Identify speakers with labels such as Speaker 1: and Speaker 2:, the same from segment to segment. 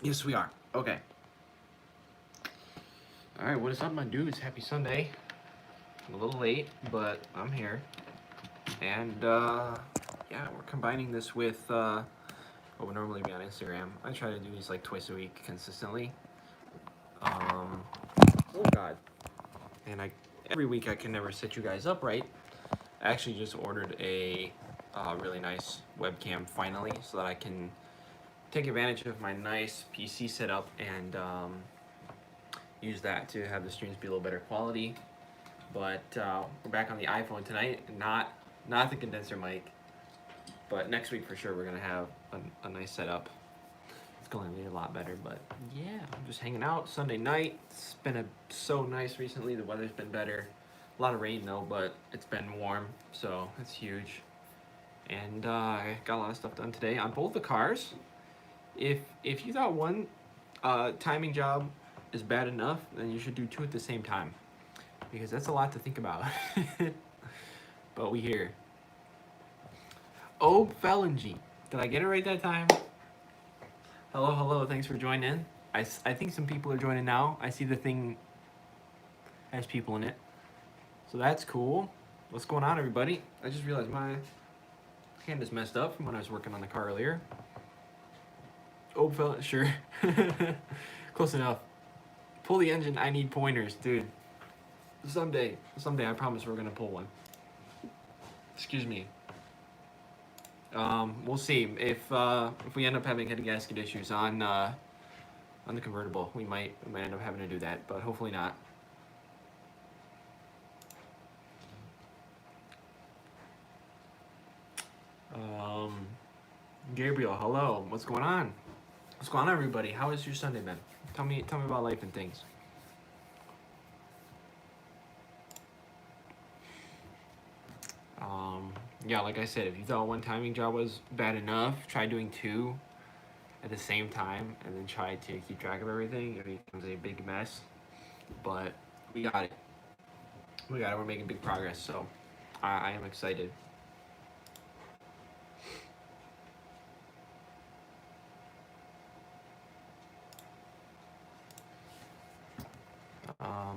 Speaker 1: Yes, we are. Okay. All right, what is up, my dudes? Happy Sunday. I'm a little late, but I'm here. And, yeah, we're combining this with what would normally be on Instagram. I try to do these like twice a week consistently. Um, oh, God. And every week I can never set you guys up right. I actually just ordered a really nice webcam finally so that I can take advantage of my nice PC setup and use that to have the streams be a little better quality. But we're back on the iPhone tonight, not the condenser mic, but next week for sure we're gonna have a nice setup. It's going to be a lot better, but yeah, I'm just hanging out Sunday night. It's been so nice recently. The weather's been better. A lot of rain though, but it's been warm, so that's huge. And I got a lot of stuff done today on both the cars. If you thought one timing job is bad enough, then you should do two at the same time, because that's a lot to think about. But we here. Oh, Felingy. Did I get it right that time? Hello, hello. Thanks for joining in. I think some people are joining now. I see the thing has people in it. So that's cool. What's going on, everybody? I just realized my hand is messed up from when I was working on the car earlier. Oh, fella, sure. Close enough. Pull the engine. I need pointers, dude. Someday, I promise we're gonna pull one. Excuse me. We'll see if we end up having head gasket issues on the convertible. We might end up having to do that, but hopefully not. Gabriel, hello. What's going on? What's going on, everybody? How has your Sunday been? Tell me about life and things. Yeah, like I said, if you thought one timing job was bad enough, try doing two at the same time, and then try to keep track of everything. It becomes a big mess, but we got it. We got it. We're making big progress, so I am excited.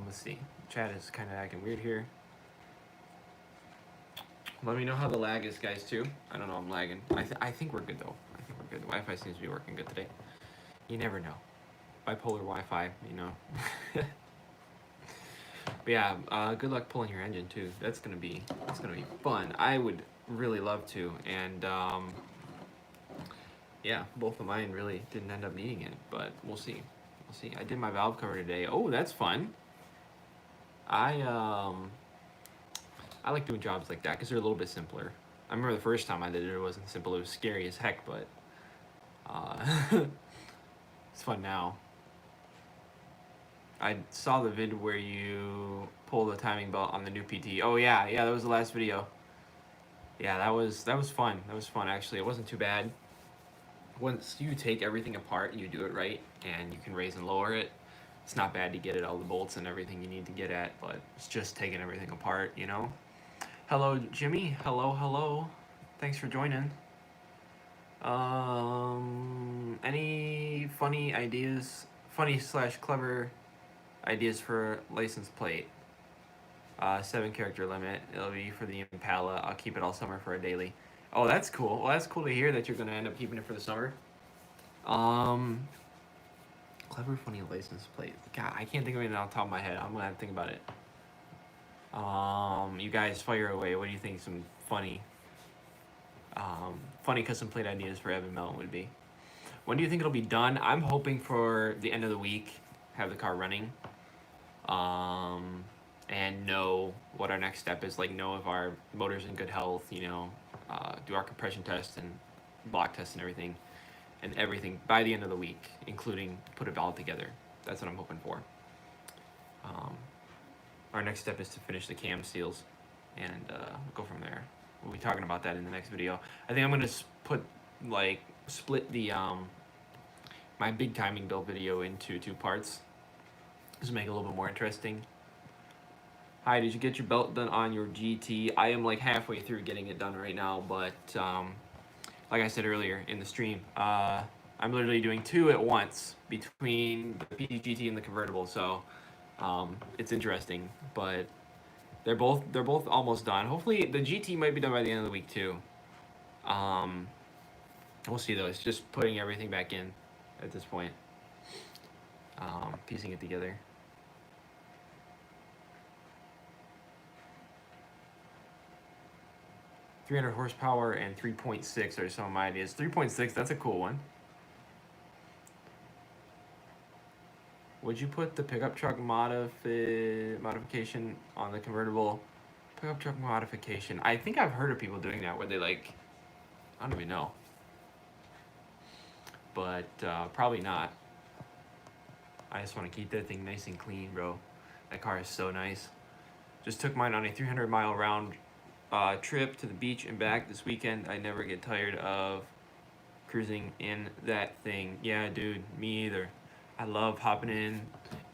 Speaker 1: Let's see. Chat is kind of acting weird here. Let me know how the lag is, guys, too. I don't know. I'm lagging. I think we're good, though. I think we're good. The Wi-Fi seems to be working good today. You never know. Bipolar Wi-Fi, you know. But yeah, good luck pulling your engine too. That's gonna be fun. I would really love to, and yeah, both of mine really didn't end up needing it, but we'll see. We'll see. I did my valve cover today. Oh, that's fun. I like doing jobs like that because they're a little bit simpler. I remember the first time I did it, it wasn't simple. It was scary as heck, but it's fun now. I saw the vid where you pull the timing belt on the new PT. Oh yeah, that was the last video. Yeah, that was fun. That was fun actually. It wasn't too bad. Once you take everything apart, you do it right, and you can raise and lower it. It's not bad to get it all the bolts and everything you need to get at, but it's just taking everything apart, you know. Hello, Jimmy. Hello. Thanks for joining. Any funny ideas? Funny/clever ideas for license plate? 7-character limit. It'll be for the Impala. I'll keep it all summer for a daily. Oh, that's cool. Well, that's cool to hear that you're gonna end up keeping it for the summer. Clever, funny license plate. God, I can't think of anything off the top of my head. I'm gonna have to think about it. You guys fire away. What do you think some funny custom plate ideas for Evan Melton would be? When do you think it'll be done? I'm hoping for the end of the week, have the car running, and know what our next step is. Like, know if our motor's in good health, you know, do our compression test and block test and everything by the end of the week, including put it all together. That's what I'm hoping for. Our next step is to finish the cam seals and go from there. We'll be talking about that in the next video. I think I'm gonna split the my big timing build video into 2 parts. Just make it a little bit more interesting. Hi, did you get your belt done on your GT? I am like halfway through getting it done right now, but like I said earlier in the stream, I'm literally doing 2 at once between the PTGT and the convertible. So it's interesting, but they're both almost done. Hopefully the GT might be done by the end of the week too. We'll see though. It's just putting everything back in at this point, piecing it together. .300 horsepower and 3.6 are some of my ideas. 3.6, that's a cool one. Would you put the pickup truck modification on the convertible? Pickup truck modification. I think I've heard of people doing that where they like, I don't even know. But probably not. I just want to keep that thing nice and clean, bro. That car is so nice. Just took mine on a 300-mile round trip to the beach and back this weekend. I never get tired of cruising in that thing. Yeah, dude, me either. I love hopping in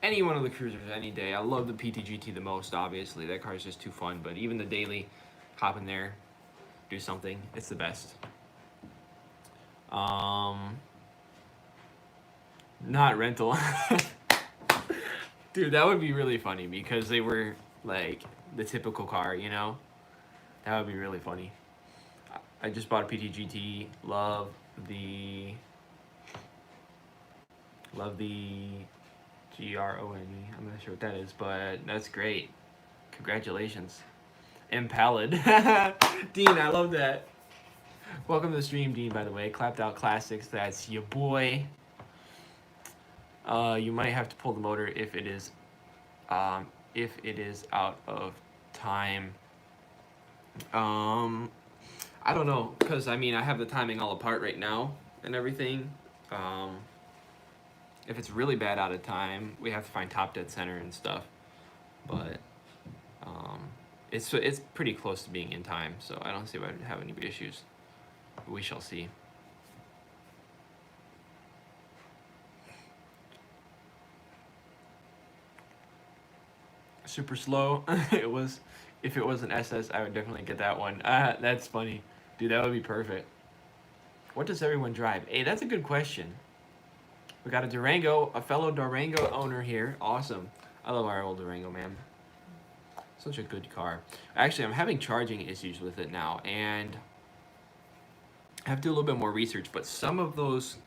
Speaker 1: any one of the cruisers any day. I love the PTGT the most, obviously. That car is just too fun. But even the daily, hop in there, do something. It's the best. Not rental. Dude, that would be really funny because they were like the typical car, you know? That would be really funny. I just bought a PTGT. Love the GRONE. I'm not sure what that is, but that's great. Congratulations. Impaled. Dean, I love that. Welcome to the stream, Dean, by the way. Clapped Out Classics. That's your boy. You might have to pull the motor if it is out of time. I don't know, because I mean I have the timing all apart right now and everything. If it's really bad out of time, we have to find top dead center and stuff. But it's pretty close to being in time, so I don't see if I have any issues. We shall see. Super slow. It was. If it was an SS, I would definitely get that one. That's funny, dude. That would be perfect. What does everyone drive? Hey, that's a good question. We got a Durango, a fellow Durango owner here. Awesome. I love our old Durango, man. Such a good car. Actually, I'm having charging issues with it now, and I have to do a little bit more research, but some of those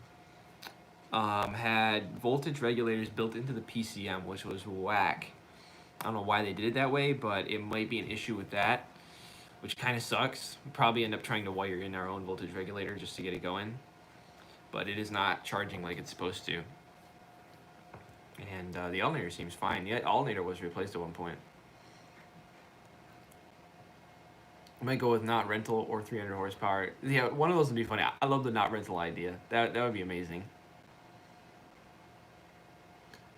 Speaker 1: had voltage regulators built into the PCM, which was whack. I don't know why they did it that way, but it might be an issue with that, which kind of sucks. We'll probably end up trying to wire in our own voltage regulator just to get it going, but it is not charging like it's supposed to. And the alternator seems fine. The alternator was replaced at one point. I might go with not rental or 300 horsepower. Yeah, one of those would be funny. I love the not rental idea. That would be amazing.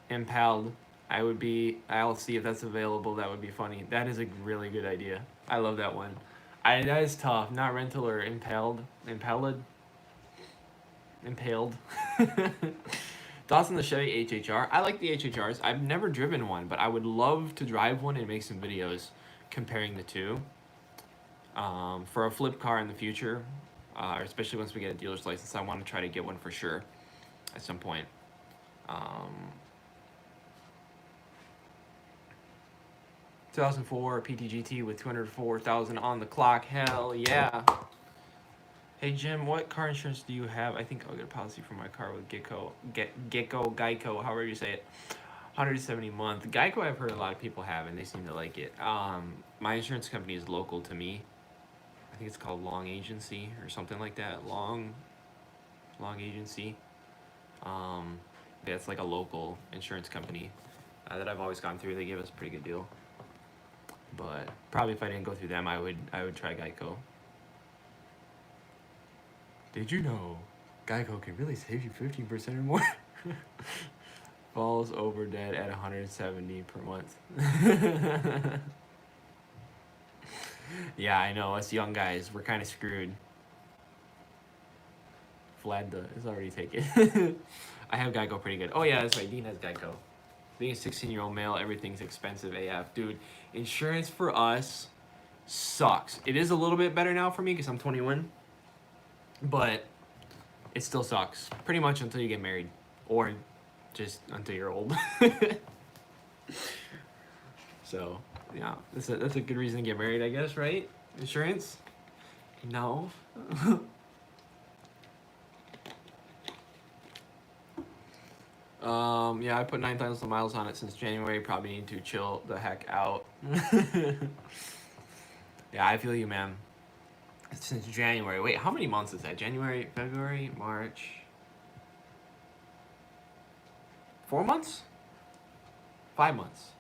Speaker 1: Impaled. I'll see if that's available. That would be funny. That is a really good idea. I love that one. That is tough. Not rental or impaled. Thoughts on the Chevy HHR? I like the HHRs. I've never driven one, but I would love to drive one and make some videos comparing the two. For a flip car in the future, especially once we get a dealer's license, I want to try to get one for sure at some point. 2004 PTGT with 204,000 on the clock. Hell yeah. Hey Jim, what car insurance do you have? I think I'll get a policy for my car with Geico, however you say it. 170 a month. Geico I've heard a lot of people have, and they seem to like it. My insurance company is local to me. I think it's called Long Agency or something like that. Long Agency. Yeah, it's like a local insurance company that I've always gone through. They give us a pretty good deal. But probably if I didn't go through them, I would try Geico. Did you know Geico can really save you 15% or more? Falls over dead at 170 per month. Yeah, I know. Us young guys, we're kind of screwed. Vlad is already taken. I have Geico pretty good. Oh yeah, that's right. Dean has Geico. Being a 16-year-old male, everything's expensive AF. Dude, insurance for us sucks. It is a little bit better now for me because I'm 21. But it still sucks. Pretty much until you get married. Or just until you're old. So, yeah, that's a good reason to get married, I guess, right? Insurance? No. Yeah, I put 9,000 miles on it since January. Probably need to chill the heck out. Yeah, I feel you, man. Since January. Wait, how many months is that? January, February, March. 4 months? 5 months.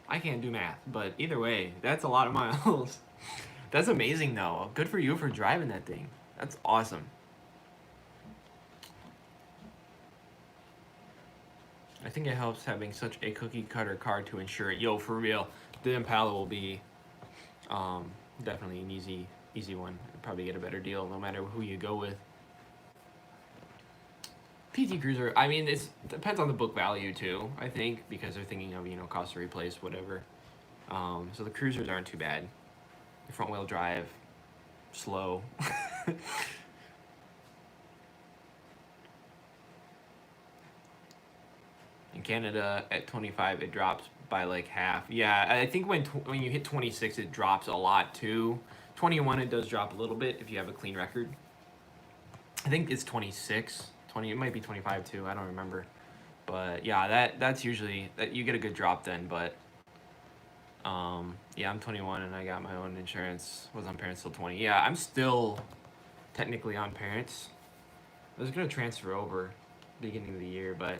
Speaker 1: I can't do math, but either way, that's a lot of miles. That's amazing, though. Good for you for driving that thing. That's awesome. I think it helps having such a cookie cutter car to insure it. Yo, for real, the Impala will be definitely an easy one. You'll probably get a better deal no matter who you go with. PT Cruiser, I mean, it depends on the book value too, I think, because they're thinking of, cost to replace, whatever. So the Cruisers aren't too bad. Front wheel drive, slow. In Canada, at 25, it drops by like half. Yeah, I think when you hit 26, it drops a lot too. 21, it does drop a little bit if you have a clean record. I think it's 26. It might be 25 too. I don't remember. But yeah, that's usually that you get a good drop then. But yeah, I'm 21 and I got my own insurance. Was on parents till 20. Yeah, I'm still technically on parents. I was gonna transfer over beginning of the year, but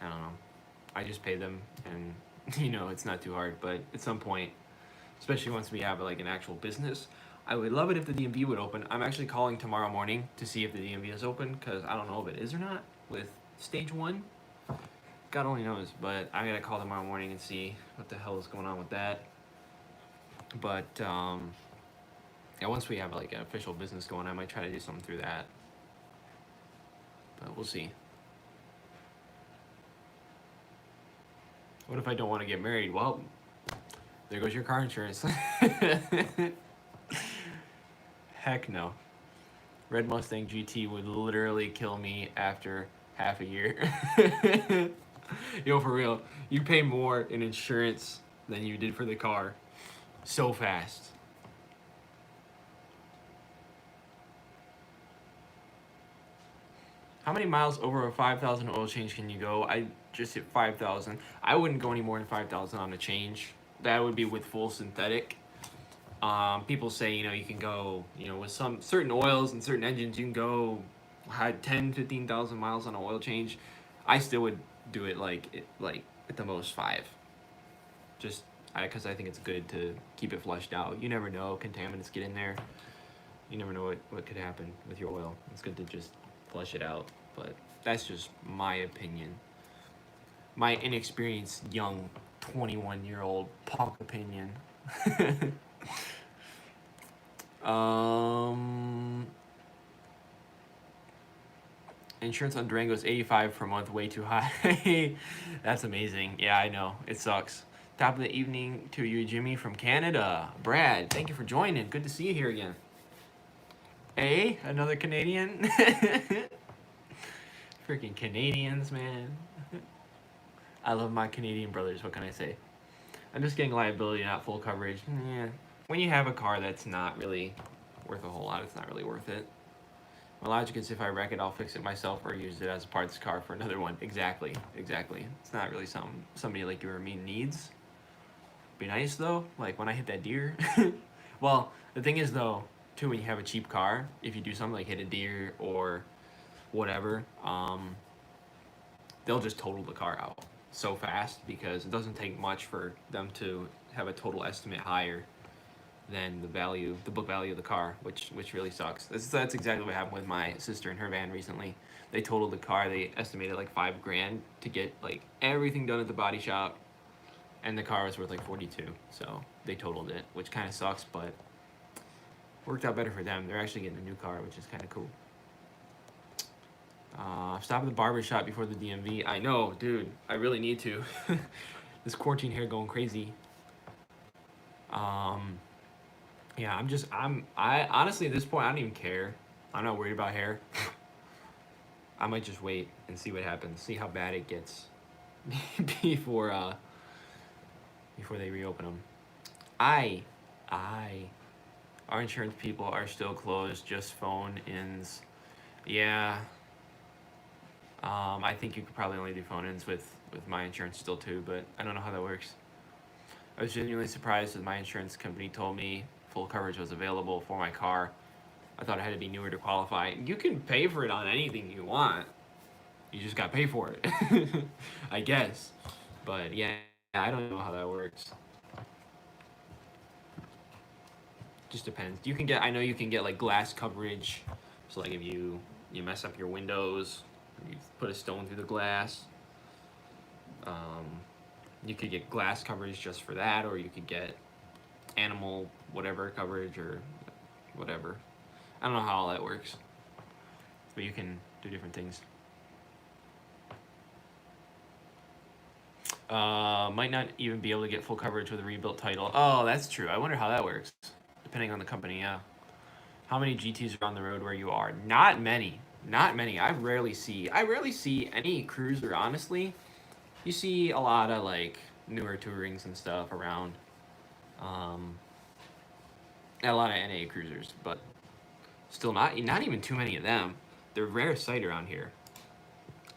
Speaker 1: I don't know. I just pay them, and it's not too hard. But at some point, especially once we have like an actual business, I would love it if the DMV would open. I'm actually calling tomorrow morning to see if the DMV is open because I don't know if it is or not with stage 1. God only knows, but I gotta call tomorrow morning and see what the hell is going on with that. But yeah, once we have like an official business going, I might try to do something through that. But we'll see. What if I don't want to get married? Well, there goes your car insurance. Heck no. Red Mustang GT would literally kill me after half a year. Yo, for real, you pay more in insurance than you did for the car so fast. How many miles over a 5,000 oil change can you go? I just hit 5,000. I wouldn't go any more than 5,000 on a change. That would be with full synthetic. People say, you can go, with some certain oils and certain engines, you can go 10, 15,000 miles on an oil change. I still would do it like at the most 5. Just because I think it's good to keep it flushed out. You never know, contaminants get in there. You never know what could happen with your oil. It's good to just flush it out, but that's just my opinion. My inexperienced, young, 21-year-old punk opinion. Insurance on Durango is $85 per month, way too high. That's amazing. Yeah, I know. It sucks. Top of the evening to you, Jimmy from Canada. Brad, thank you for joining. Good to see you here again. Hey, another Canadian? Freaking Canadians, man. I love my Canadian brothers. What can I say? I'm just getting liability, not full coverage. Yeah. When you have a car that's not really worth a whole lot, it's not really worth it. My logic is if I wreck it, I'll fix it myself or use it as a parts car for another one. Exactly. It's not really somebody like you or me needs. Be nice though, like when I hit that deer. Well, the thing is though, too, when you have a cheap car, if you do something like hit a deer or whatever, they'll just total the car out so fast because it doesn't take much for them to have a total estimate higher than the book value of the car, which really sucks. That's exactly what happened with my sister and her van recently. They totaled the car. They estimated like $5,000 to get like everything done at the body shop, and the car was worth like 42. So they totaled it, which kind of sucks, but worked out better for them. They're actually getting a new car, which is kind of cool. Stop at the barber shop before the DMV. I know, dude. I really need to. This quarantine hair going crazy. Yeah, I honestly at this point I don't even care. I'm not worried about hair. I might just wait and see what happens. See how bad it gets before they reopen them. I, our insurance people are still closed. Just phone-ins. Yeah. I think you could probably only do phone-ins with my insurance still too, but I don't know how that works. I was genuinely surprised that my insurance company told me full coverage was available for my car. I thought it had to be newer to qualify. You can pay for it on anything you want. You just gotta pay for it, I guess. But yeah, I don't know how that works. Just depends. You can get, I know you can get like glass coverage. So like if you mess up your windows, you put a stone through the glass. You could get glass coverage just for that, or you could get animal whatever coverage or whatever. I don't know how all that works, but you can do different things. Might not even be able to get full coverage with a rebuilt title. Oh, that's true. I wonder how that works, depending on the company. Yeah. How many GTs are on the road where you are? Not many. Not many. I rarely see any cruiser, honestly. You see a lot of like newer tourings and stuff around. A lot of NA cruisers, but still not even too many of them. They're rare sight around here.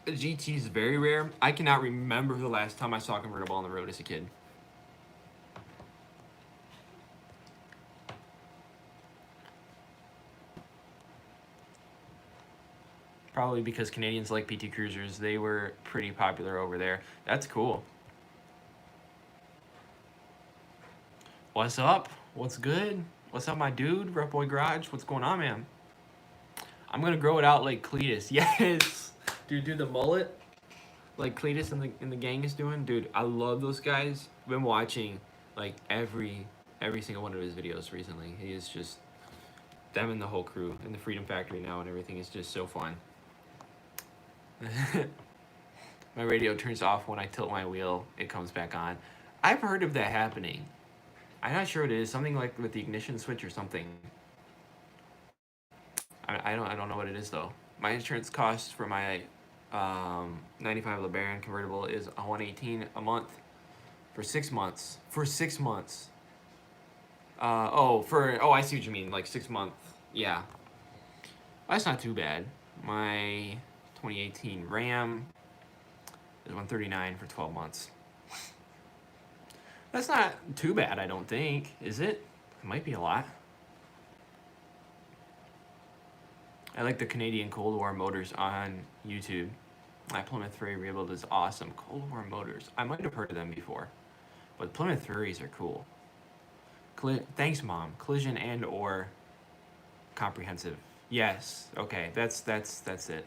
Speaker 1: The GT is very rare. I cannot remember the last time I saw a convertible on the road as a kid. Probably because Canadians like PT Cruisers. They were pretty popular over there. That's cool. What's up? What's good? What's up, my dude? Rep Boy Garage. What's going on, man? I'm gonna grow it out like Cletus. Yes, dude. Do the mullet like Cletus and the gang is doing. Dude, I love those guys. I've been watching like every single one of his videos recently. He is just them and the whole crew in the Freedom Factory now, and everything is just so fun. My radio turns off when I tilt my wheel. It comes back on. I've heard of that happening. I'm not sure what it is. Something like with the ignition switch or something. I don't know what it is though. My insurance cost for my 95 LeBaron convertible is $118 a month for 6 months. For 6 months. I see what you mean. Like 6 months. Yeah. That's not too bad. My 2018 Ram is $139 for 12 months. That's not too bad, I don't think. Is it? It might be a lot. I like the Canadian Cold War motors on YouTube. My Plymouth Fury rebuild is awesome. Cold War motors. I might have heard of them before, but Plymouth Furies are cool. Thanks, Mom. Collision and or comprehensive. Yes. Okay. That's it.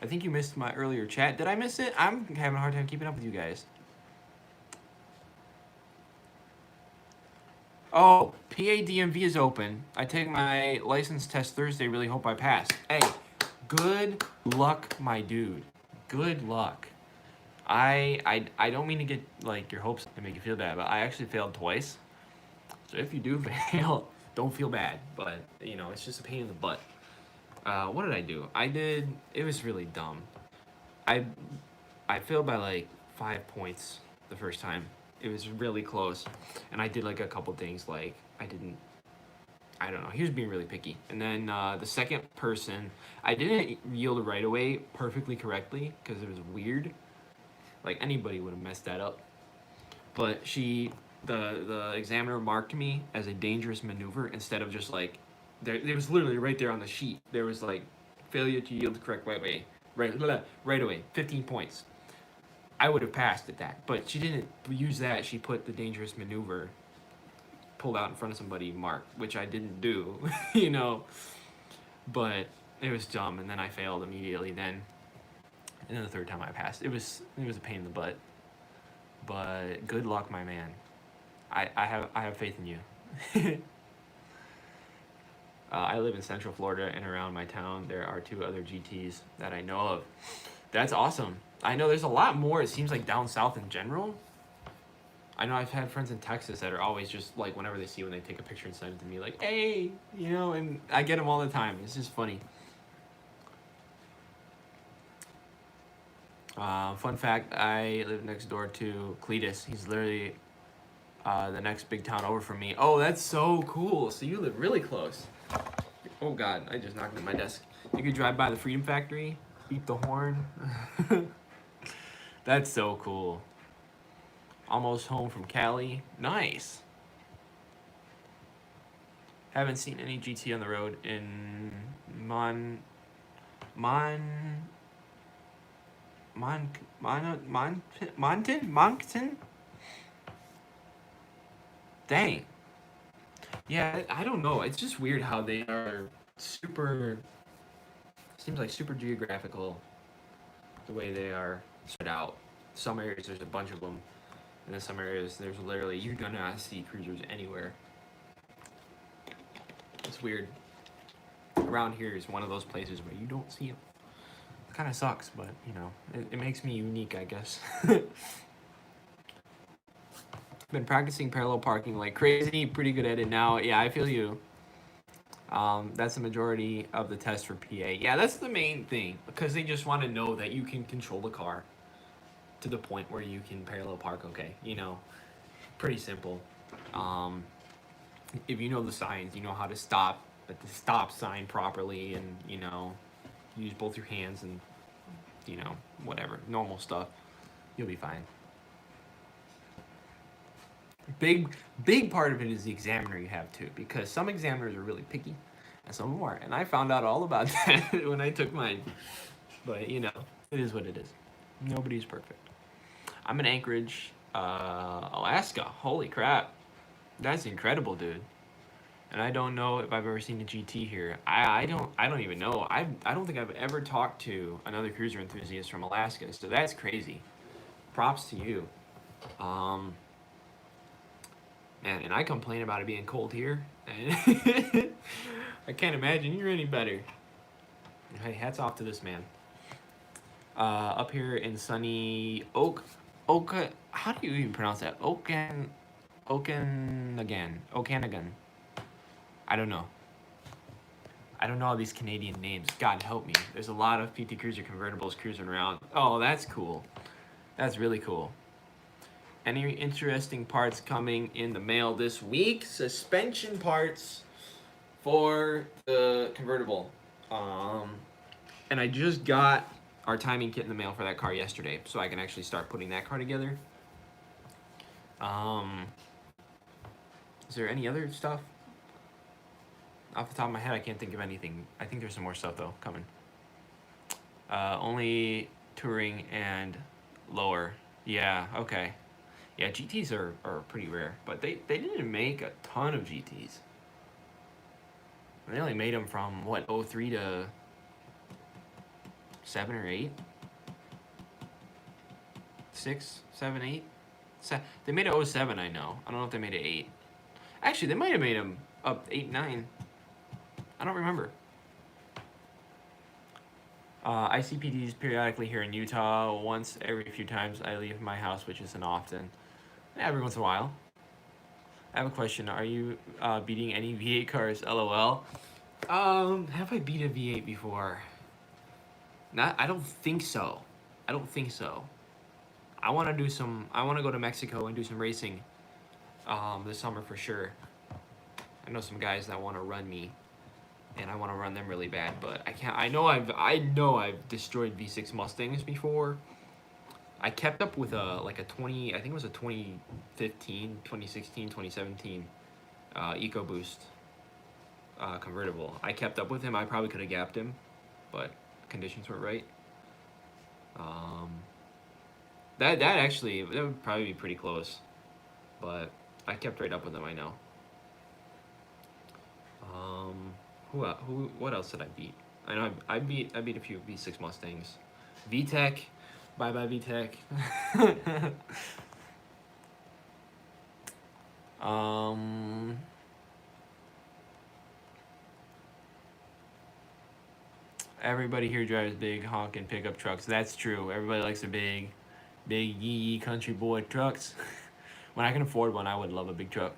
Speaker 1: I think you missed my earlier chat. Did I miss it? I'm having a hard time keeping up with you guys. Oh, PADMV is open. I take my license test Thursday. Really hope I pass. Hey, good luck, my dude. Good luck. I don't mean to get like your hopes and make you feel bad, but I actually failed twice. So if you do fail, don't feel bad. But you know, it's just a pain in the butt. What did I do? It was really dumb. I failed by like 5 points the first time. It was really close. And I did like a couple things like I don't know. He was being really picky. And then the second person, I didn't yield right away perfectly correctly because it was weird. Like anybody would have messed that up. But the examiner marked me as a dangerous maneuver instead of just like, it was literally right there on the sheet. There was like failure to yield the correct way, right away, 15 points. I would have passed at that, but she didn't use that. She put the dangerous maneuver, pulled out in front of somebody mark, which I didn't do, you know. But it was dumb, and then I failed immediately. Then, and then the third time I passed. It was a pain in the butt. But good luck, my man. I have faith in you. I live in Central Florida, and around my town there are 2 other GTs that I know of. That's awesome. I know there's a lot more, it seems like, down south in general. I know I've had friends in Texas that are always just like, whenever they see when they take a picture and send it to me, like, hey, you know, and I get them all the time. It's just funny. Fun fact, I live next door to Cletus. He's literally the next big town over from me. Oh, that's so cool. So you live really close. Oh God, I just knocked at my desk. You could drive by the Freedom Factory, beep the horn. That's so cool. Almost home from Cali. Nice. Haven't seen any GT on the road in Moncton? Dang. Yeah, I don't know. It's just weird how they are super. Seems like super geographical. The way they are spread out. Some areas there's a bunch of them, and in some areas there's literally you're gonna not see cruisers anywhere. It's weird. Around here is one of those places where you don't see them. It kind of sucks, but you know, it makes me unique, I guess. Been practicing parallel parking like crazy, pretty good at it now. Yeah, I feel you. That's the majority of the test for PA. Yeah, that's the main thing because they just want to know that you can control the car to the point where you can parallel park. Okay, you know, pretty simple. If you know the signs, you know how to stop at the stop sign properly, and you know, use both your hands and you know whatever normal stuff, you'll be fine. Big part of it is the examiner you have too, because some examiners are really picky, and some of them aren't. And I found out all about that when I took mine. But you know, it is what it is. Nobody's perfect. I'm in Anchorage, Alaska. Holy crap, that's incredible, dude. And I don't know if I've ever seen a GT here. I don't even know. I don't think I've ever talked to another cruiser enthusiast from Alaska. So that's crazy. Props to you. Man, and I complain about it being cold here. And I can't imagine you're any better. Hey, hats off to this man. Up here in sunny how do you even pronounce that? Okanagan. I don't know. I don't know all these Canadian names. God help me. There's a lot of PT Cruiser convertibles cruising around. Oh, that's cool. That's really cool. Any interesting parts coming in the mail this week? Suspension parts for the convertible. And I just got our timing kit in the mail for that car yesterday, so I can actually start putting that car together. Is there any other stuff? Off the top of my head, I can't think of anything. I think there's some more stuff though coming. Only touring and lower. Yeah, okay. Yeah, GTs are pretty rare, but they didn't make a ton of GTs. They only made them from, what, 03 to 7 or 8? 6, 7, 8? They made it 07, I know. I don't know if they made it 8. Actually, they might have made them up 8, 9. I don't remember. I see PDs periodically here in Utah. Once every few times I leave my house, which isn't often. Every once in a while. I have a question. Are you beating any V8 cars? LOL. Have I beat a V8 before? I don't think so. I want to go to Mexico and do some racing this summer for sure. I know some guys that want to run me, and I want to run them really bad, but I can't. I know I've destroyed V6 Mustangs before. I kept up with a 20, I think it was a 2015, 2016, 2017 EcoBoost convertible. I kept up with him. I probably could have gapped him, but conditions weren't right. That would probably be pretty close, but I kept right up with him. I know. What else did I beat? I know I beat a few V6 Mustangs. VTEC. Bye bye VTEC. Everybody here drives big honking pickup trucks. That's true. Everybody likes their big yee country boy trucks. When I can afford one, I would love a big truck.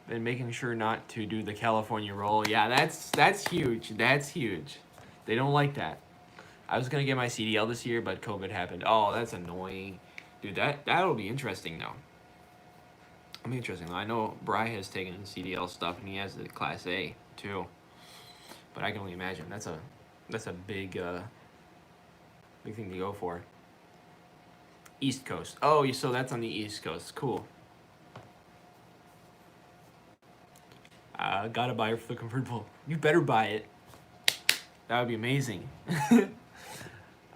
Speaker 1: And making sure not to do the California roll. Yeah, that's huge. That's huge. They don't like that. I was gonna get my CDL this year, but COVID happened. Oh, that's annoying, dude. That'll be interesting though. It'll be interesting. I know Bry has taken CDL stuff, and he has the Class A too. But I can only imagine that's a big thing to go for. East Coast. Oh, so that's on the East Coast. Cool. Gotta buy it for the convertible. You better buy it. That would be amazing.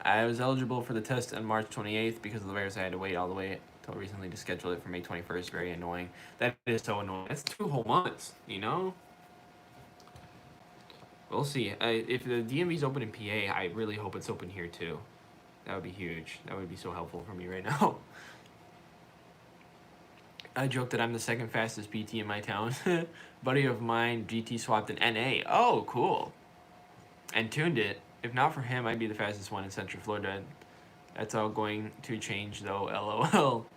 Speaker 1: I was eligible for the test on March 28th because of the virus. I had to wait all the way until recently to schedule it for May 21st. Very annoying. That is so annoying. That's 2 whole months, you know? We'll see. If the DMV's open in PA, I really hope it's open here too. That would be huge. That would be so helpful for me right now. I joke that I'm the second fastest PT in my town. Buddy of mine, GT swapped an NA. Oh, cool. And tuned it. If not for him, I'd be the fastest one in Central Florida. That's all going to change though, LOL.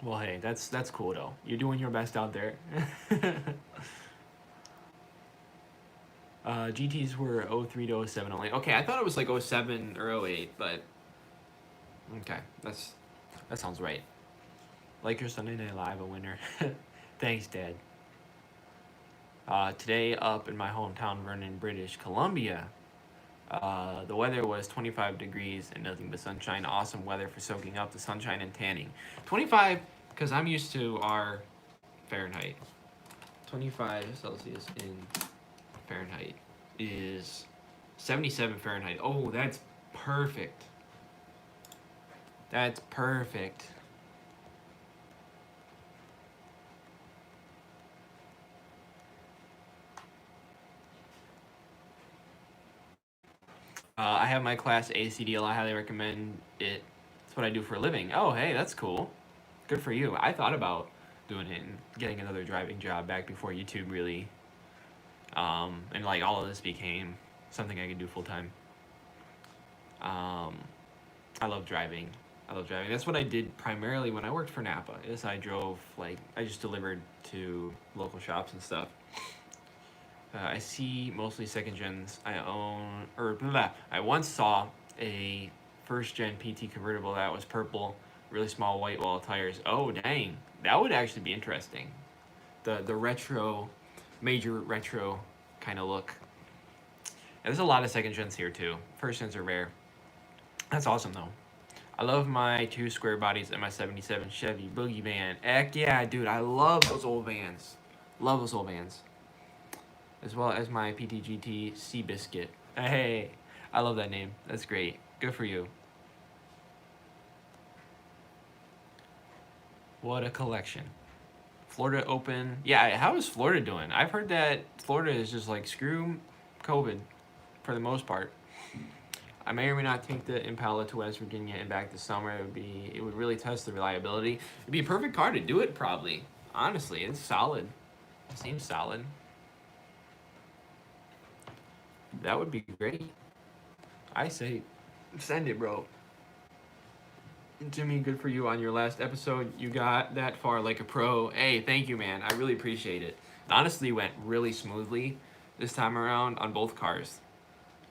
Speaker 1: Well, hey, that's cool though. You're doing your best out there. GTs were 03 to 07 only. Okay, I thought it was like 07 or 08, but okay, that sounds right. Like your Sunday Night Live, a winner. Thanks, Dad. Today up in my hometown, Vernon, British Columbia. The weather was 25 degrees and nothing but sunshine. Awesome weather for soaking up the sunshine and tanning. 25, because I'm used to our Fahrenheit. 25 Celsius in Fahrenheit is 77 Fahrenheit. Oh, that's perfect. That's perfect. I have my Class A CDL. I highly recommend it. That's what I do for a living. Oh, hey, that's cool. Good for you. I thought about doing it and getting another driving job back before YouTube really, and like all of this became something I could do full time. I love driving. That's what I did primarily when I worked for Napa. Is I drove, like, I just delivered to local shops and stuff. I see mostly second gens. I once saw a first gen PT convertible that was purple, really small white wall tires. Oh dang, that would actually be interesting. The retro, major retro kind of look. And there's a lot of second gens here too. First gens are rare. That's awesome though. I love my 2 square bodies and my 77 Chevy Boogie van. Heck yeah, dude, I love those old vans. Love those old vans. As well as my PTGT Seabiscuit. Hey, I love that name. That's great. Good for you. What a collection. Florida open. Yeah, how is Florida doing? I've heard that Florida is just like screw COVID for the most part. I may or may not take the Impala to West Virginia and back this summer. It would really test the reliability. It'd be a perfect car to do it probably. Honestly, it's solid. It seems solid. That would be great. I say, send it, bro. Jimmy, good for you on your last episode. You got that far like a pro. Hey, thank you, man. I really appreciate it. It honestly went really smoothly this time around on both cars.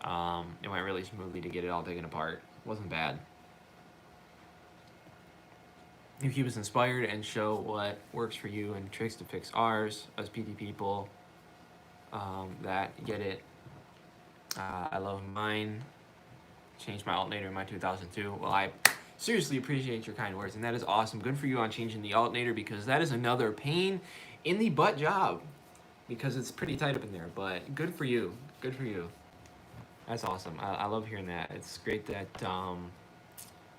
Speaker 1: It went really smoothly to get it all taken apart. It wasn't bad. You keep us inspired and show what works for you and tricks to fix ours as PT people that get it. I love mine. Changed my alternator in my 2002. Well, I seriously appreciate your kind words, and that is awesome. Good for you on changing the alternator, because that is another pain in the butt job, because it's pretty tight up in there. But good for you. Good for you. That's awesome. I love hearing that. It's great that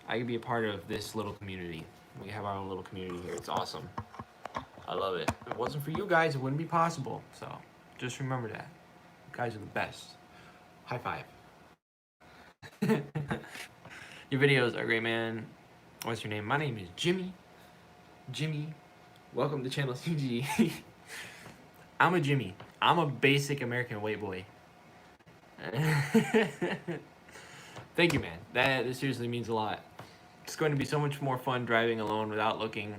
Speaker 1: I can be a part of this little community. We have our own little community here. It's awesome. I love it. If it wasn't for you guys, it wouldn't be possible. So just remember that. You guys are the best. High five. Your videos are great, man. What's your name? My name is Jimmy. Jimmy. Welcome to Channel CG. I'm a Jimmy. I'm a basic American white boy. Thank you, man. That seriously means a lot. It's going to be so much more fun driving alone without looking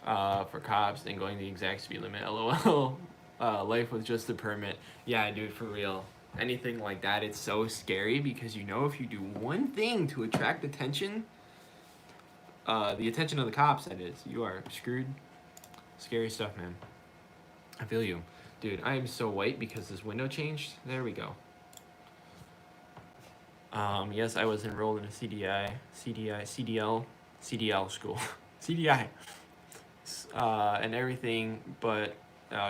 Speaker 1: for cops and going the exact speed limit. LOL. life with just a permit. Yeah, dude, for real. Anything like that, it's so scary because you know if you do one thing to attract attention, the attention of the cops, that is, you are screwed. Scary stuff, man. I feel you. Dude, I am so white because this window changed. There we go. Yes, I was enrolled in a CDL school. CDI. And everything, but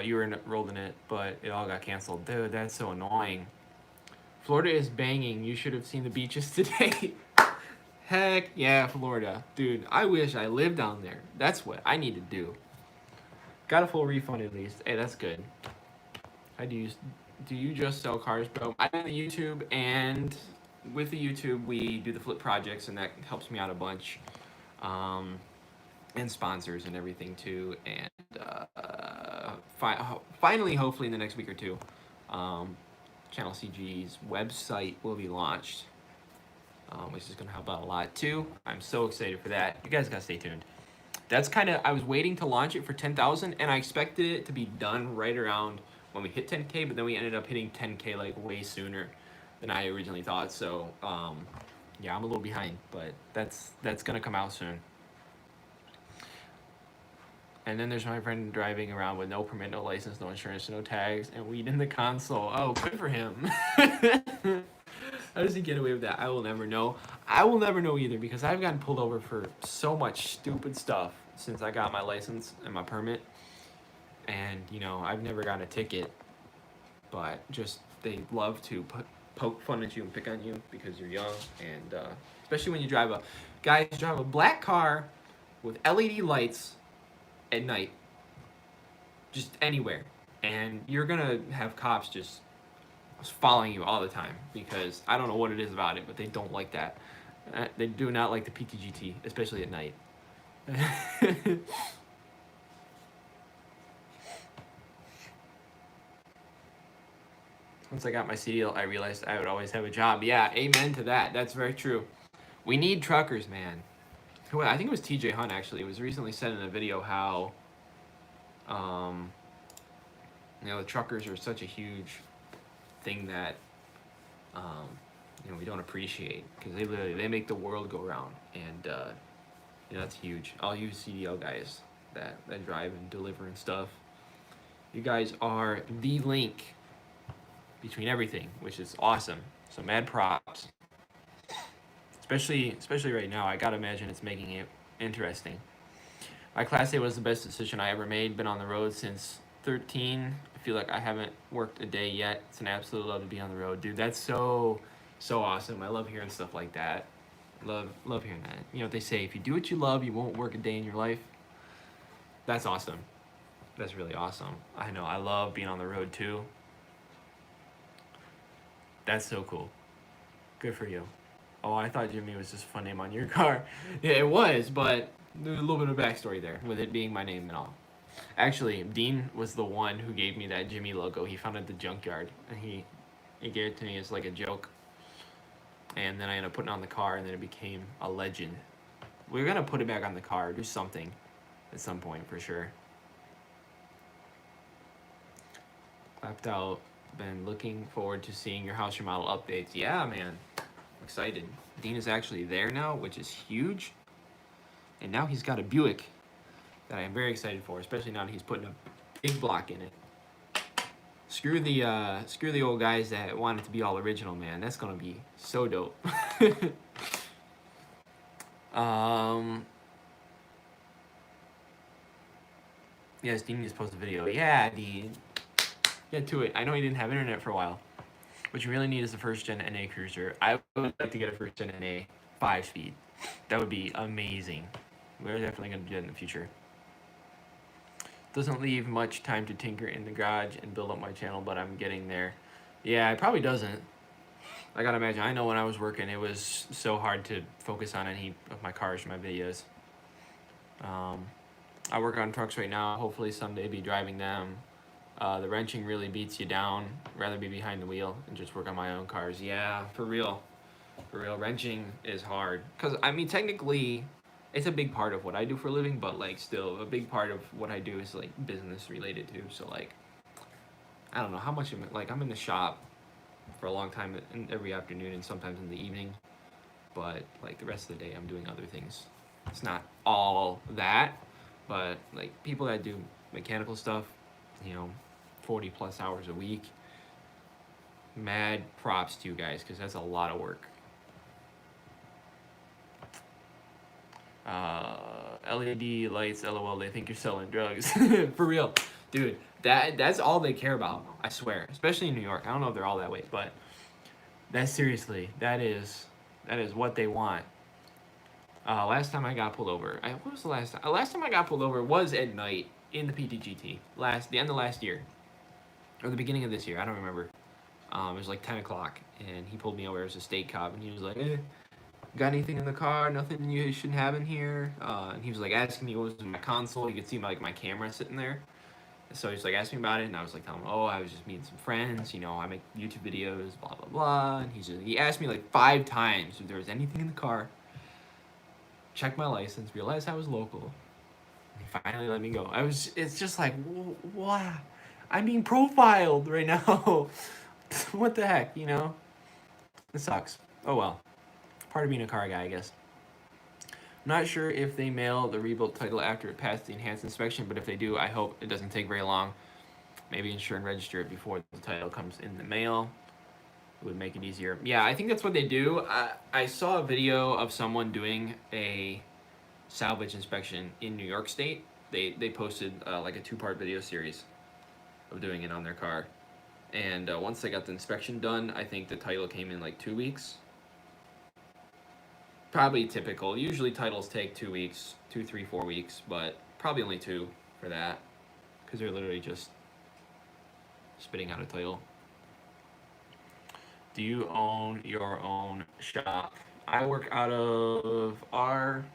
Speaker 1: you were enrolled in it, but it all got canceled. Dude, that's so annoying. Florida is banging. You should have seen the beaches today. Heck yeah, Florida. Dude, I wish I lived down there. That's what I need to do. Got a full refund at least. Hey, that's good. How do you just sell cars, bro? I'm on the YouTube, and with the YouTube, we do the flip projects, and that helps me out a bunch. And sponsors and everything too. And finally, hopefully in the next week or two, Channel CG's website will be launched, which is going to help out a lot too. I'm so excited for that. You guys got to stay tuned. That's kind of, I was waiting to launch it for 10,000, and I expected it to be done right around when we hit 10K, but then we ended up hitting 10K like way sooner than I originally thought. So yeah, I'm a little behind, but that's going to come out soon. And then there's my friend driving around with no permit, no license, no insurance, no tags, and weed in the console. Oh, good for him. How does he get away with that? I will never know. I will never know either, because I've gotten pulled over for so much stupid stuff since I got my license and my permit. And, you know, I've never gotten a ticket, but just they love to poke fun at you and pick on you because you're young. And especially when you drive a black car with LED lights at night, just anywhere, and you're gonna have cops just following you all the time, because I don't know what it is about it, but they don't like that. They do not like the PTGT, especially at night. Once I got my CDL, I realized I would always have a job. Yeah, amen to that. That's very true. We need truckers, man. I think it was TJ Hunt, actually. It was recently said in a video how you know, the truckers are such a huge thing that you know, we don't appreciate, because they make the world go round. And you know, that's huge. All you CDL guys that drive and deliver and stuff, you guys are the link between everything, which is awesome. So mad props. Especially right now, I gotta imagine it's making it interesting. My Class A was the best decision I ever made. Been on the road since 13. I feel like I haven't worked a day yet. It's an absolute love to be on the road, dude. That's so awesome. I love hearing stuff like that. Love hearing that. You know what they say, if you do what you love, you won't work a day in your life. That's awesome. That's really awesome. I know, I love being on the road too. That's so cool. Good for you. Oh, I thought Jimmy was just a fun name on your car. Yeah, it was, but there's a little bit of backstory there with it being my name and all. Actually, Dean was the one who gave me that Jimmy logo. He found it at the junkyard, and he gave it to me as like a joke. And then I ended up putting it on the car, and then it became a legend. We're gonna put it back on the car, do something at some point for sure. Clapped out. Been looking forward to seeing your house remodel updates. Yeah, man. I'm excited. Dean is actually there now, which is huge. And now he's got a Buick that I am very excited for, especially now that he's putting a big block in it. Screw the old guys that want it to be all original, man. That's gonna be so dope. Yes, Dean just posted a video. Yeah, Dean. Get to it. I know he didn't have internet for a while. What you really need is a first-gen NA cruiser. I would like to get a first-gen NA 5-speed. That would be amazing. We're definitely going to do that in the future. Doesn't leave much time to tinker in the garage and build up my channel, but I'm getting there. Yeah, it probably doesn't. I gotta imagine. I know when I was working, it was so hard to focus on any of my cars for my videos. I work on trucks right now. Hopefully someday be driving them. The wrenching really beats you down. Rather be behind the wheel and just work on my own cars. Yeah, for real. For real, wrenching is hard. Because, I mean, technically, it's a big part of what I do for a living, but, like, still, a big part of what I do is, like, business related, too. So, like, I don't know how much I'm in the shop for a long time every afternoon and sometimes in the evening, but like the rest of the day I'm doing other things. It's not all that, but like people that do mechanical stuff, you know, 40 plus hours a week, mad props to you guys because that's a lot of work. LED lights, LOL. They think you're selling drugs. For real, dude. That's all they care about. I swear, especially in New York. I don't know if they're all that way, but that's seriously that is what they want. Last time I got pulled over, what was the last time? Last time I got pulled over was at night in the PTGT. The end of last year, or the beginning of this year. I don't remember. It was like 10 o'clock, and he pulled me over as a state cop, and he was like, got anything in the car? Nothing you shouldn't have in here? And he was like asking me what was in my console. You could see my camera sitting there. So he's like asking me about it, and I was like telling him, I was just meeting some friends. You know, I make YouTube videos, blah blah blah. And he asked me like 5 times if there was anything in the car. Checked my license, realized I was local. And he finally let me go. It's just like, what? I'm being profiled right now. What the heck, you know? It sucks. Oh well. Part of being a car guy, I guess. I'm not sure if they mail the rebuilt title after it passed the enhanced inspection, but if they do, I hope it doesn't take very long. Maybe insure and register it before the title comes in the mail. It would make it easier. Yeah, I think that's what they do. I saw a video of someone doing a salvage inspection in New York State. They posted like a 2-part video series of doing it on their car. And once they got the inspection done, I think the title came in like 2 weeks. Probably typical. Usually titles take 2 weeks, 2, 3, 4 weeks, but probably only 2 for that, because they're literally just spitting out a title. Do you own your own shop? I work out of our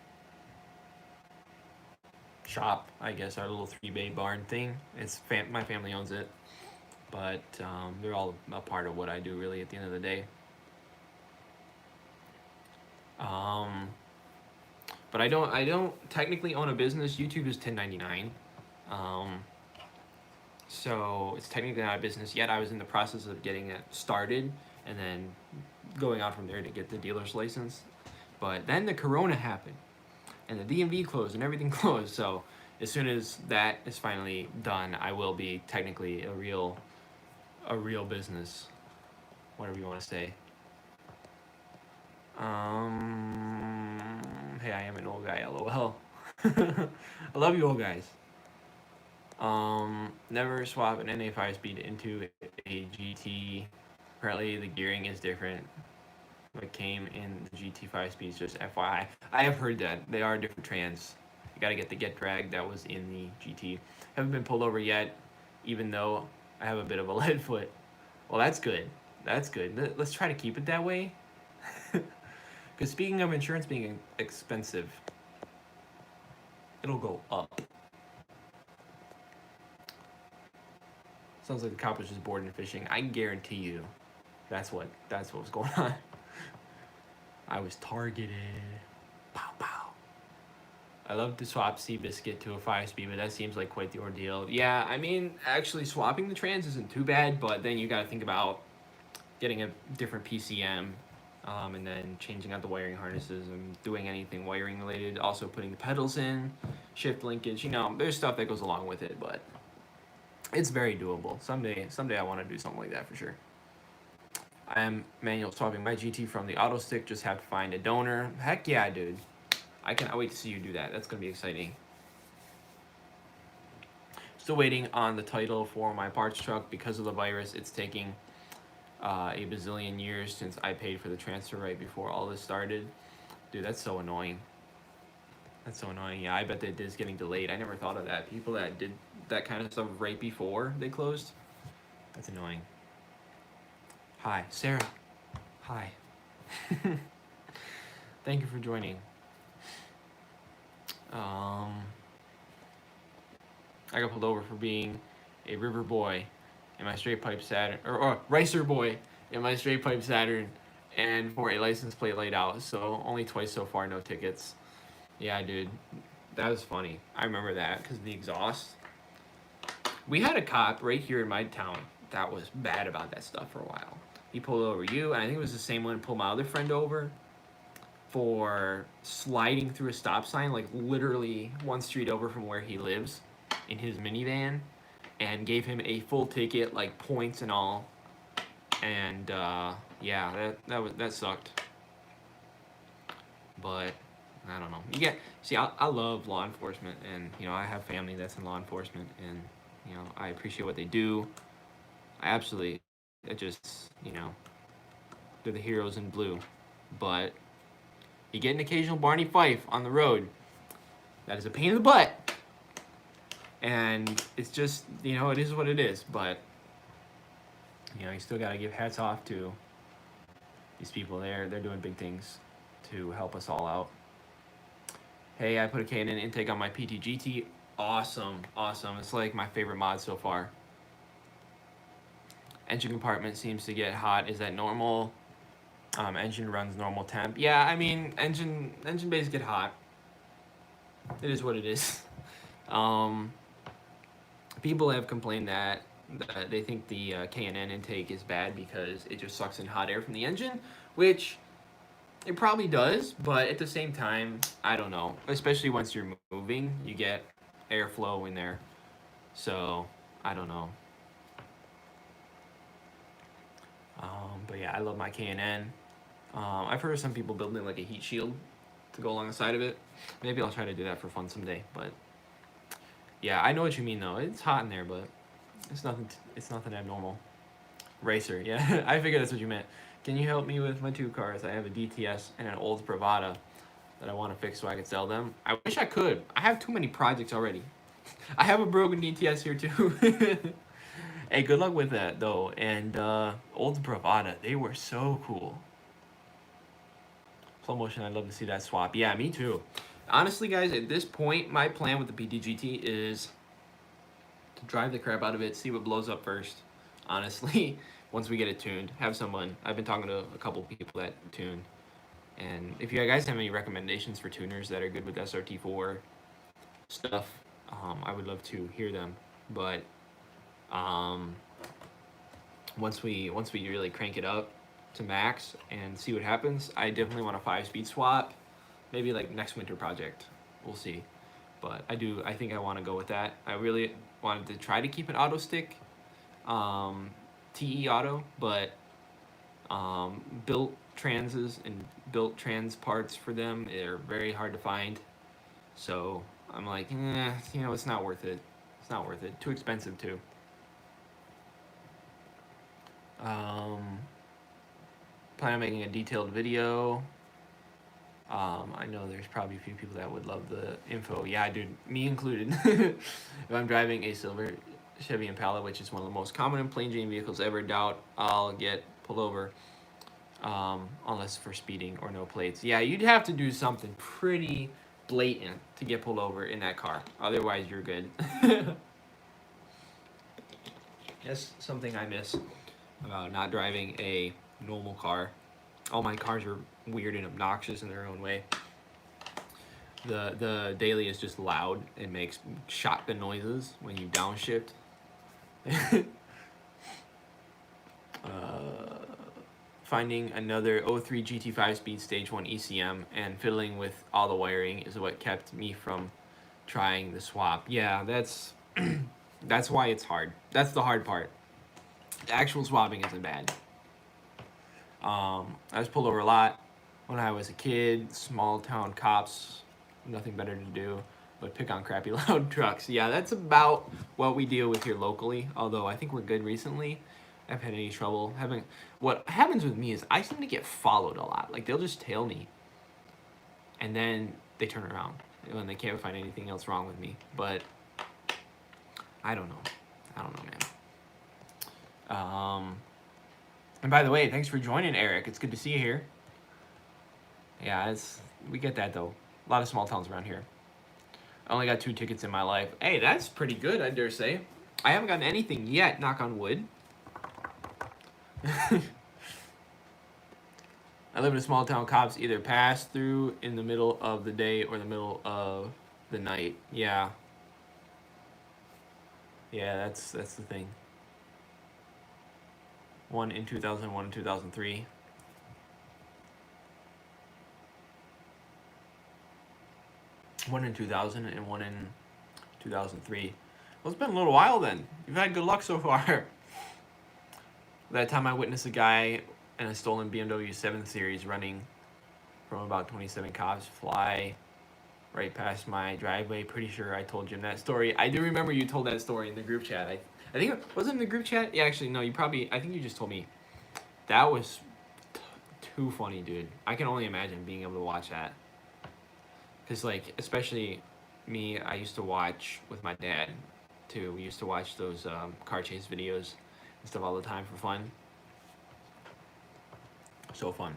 Speaker 1: shop, I guess, our little 3-bay barn thing. It's my family owns it, but they're all a part of what I do really at the end of the day. But I don't technically own a business. YouTube is 1099. So it's technically not a business yet. I was in the process of getting it started and then going on from there to get the dealer's license. But then the corona happened and the DMV closed and everything closed. So as soon as that is finally done, I will be technically a real business, whatever you want to say. Hey, I am an old guy, LOL. I love you old guys. Never swap an NA 5-speed into a GT. Apparently the gearing is different. What came in the GT 5-speeds, just FYI. I have heard that. They are different trans. You gotta get the get drag that was in the GT. Haven't been pulled over yet, even though I have a bit of a lead foot. Well, that's good. That's good. Let's try to keep it that way. Because speaking of insurance being expensive, it'll go up. Sounds like the cop was just bored and fishing. I guarantee you, that's what was going on. I was targeted. Pow pow. I love to swap Seabiscuit to a 5-speed, but that seems like quite the ordeal. Yeah, I mean, actually swapping the trans isn't too bad, but then you got to think about getting a different PCM. And then changing out the wiring harnesses and doing anything wiring related. Also putting the pedals in, shift linkage. You know, there's stuff that goes along with it, but it's very doable. Someday I want to do something like that for sure. I am manual swapping my GT from the auto stick. Just have to find a donor. Heck yeah, dude. I cannot wait to see you do that. That's gonna be exciting. Still waiting on the title for my parts truck because of the virus. It's taking a bazillion years since I paid for the transfer right before all this started. Dude, that's so annoying. That's so annoying. Yeah, I bet that it is getting delayed. I never thought of that. People that did that kind of stuff right before they closed. That's annoying. Hi, Sarah. Hi. Thank you for joining. I got pulled over for being a river boy in my straight pipe Saturn, or Ricer boy in my straight pipe Saturn, and for a license plate laid out. So only twice so far, no tickets. Yeah, dude, that was funny. I remember that because of the exhaust. We had a cop right here in my town that was bad about that stuff for a while. He pulled over you, and I think it was the same one pulled my other friend over for sliding through a stop sign, like literally one street over from where he lives, in his minivan, and gave him a full ticket, like points and all. And yeah, that sucked. But I don't know. I love law enforcement, and I have family that's in law enforcement, and I appreciate what they do. It just they're the heroes in blue. But you get an occasional Barney Fife on the road. That is a pain in the butt. And it's just, it is what it is. But, you still got to give hats off to these people there. They're doing big things to help us all out. Hey, I put a K&N intake on my PT-GT. Awesome. It's like my favorite mod so far. Engine compartment seems to get hot. Is that normal? Engine runs normal temp. Yeah, I mean, engine bays get hot. It is what it is. People have complained that they think the K&N intake is bad because it just sucks in hot air from the engine, which it probably does, but at the same time, I don't know. Especially once you're moving, you get airflow in there. So, I don't know. But yeah, I love my K&N. I've heard of some people building like a heat shield to go along the side of it. Maybe I'll try to do that for fun someday. But yeah, I know what you mean though. It's hot in there, but it's nothing abnormal. Racer, yeah. I figured that's what you meant. Can you help me with my 2 cars? I have a DTS and an old Bravada that I want to fix so I can sell them. I wish I could. I have too many projects already. I have a broken DTS here too. Hey, good luck with that though. And old Bravada, they were so cool. Slow motion, I'd love to see that swap. Yeah, me too. Honestly, guys, at this point, my plan with the PT-GT is to drive the crap out of it, see what blows up first. Honestly, once we get it tuned, have someone. I've been talking to a couple people that tune. And if you guys have any recommendations for tuners that are good with SRT4 stuff, I would love to hear them. But once we really crank it up to max and see what happens, I definitely want a 5-speed swap. Maybe like next winter project. We'll see. But I think I want to go with that. I really wanted to try to keep an auto stick, TE auto, but built transes and built trans parts for them are very hard to find. So I'm like, it's not worth it. It's not worth it. Too expensive too. Plan on making a detailed video. I know there's probably a few people that would love the info. Yeah, dude, me included. If I'm driving a silver Chevy Impala, which is one of the most common and plain Jane vehicles ever, doubt I'll get pulled over, unless for speeding or no plates. Yeah, you'd have to do something pretty blatant to get pulled over in that car. Otherwise, you're good. That's something I miss about not driving a normal car. All my cars are weird and obnoxious in their own way. The daily is just loud. It makes shotgun noises when you downshift. Finding another 03 GT5 speed stage 1 ECM and fiddling with all the wiring is what kept me from trying the swap. Yeah, that's why it's hard. That's the hard part. The actual swapping isn't bad. I was pulled over a lot when I was a kid. Small town cops, nothing better to do but pick on crappy loud trucks. Yeah, that's about what we deal with here locally. Although I think we're good recently. I haven't had any trouble. What happens with me is I seem to get followed a lot. Like they'll just tail me, and then they turn around when they can't find anything else wrong with me. But I don't know, man. And by the way, thanks for joining, Eric. It's good to see you here. Yeah, we get that though. A lot of small towns around here. I only got 2 tickets in my life. Hey, that's pretty good, I dare say. I haven't gotten anything yet, knock on wood. I live in a small town. Cops either pass through in the middle of the day or the middle of the night. Yeah. Yeah, that's the thing. One in 2000, one in 2003. One in 2000 and one in 2003. Well, it's been a little while then. You've had good luck so far. That time I witnessed a guy in a stolen BMW 7 Series running from about 27 cops fly right past my driveway. Pretty sure I told Jim that story. I do remember you told that story in the group chat. I think it was in the group chat. Yeah, actually, no. I think you just told me. That was too funny, dude. I can only imagine being able to watch that. Cause like, especially me, I used to watch with my dad too. We used to watch those car chase videos and stuff all the time for fun. So fun.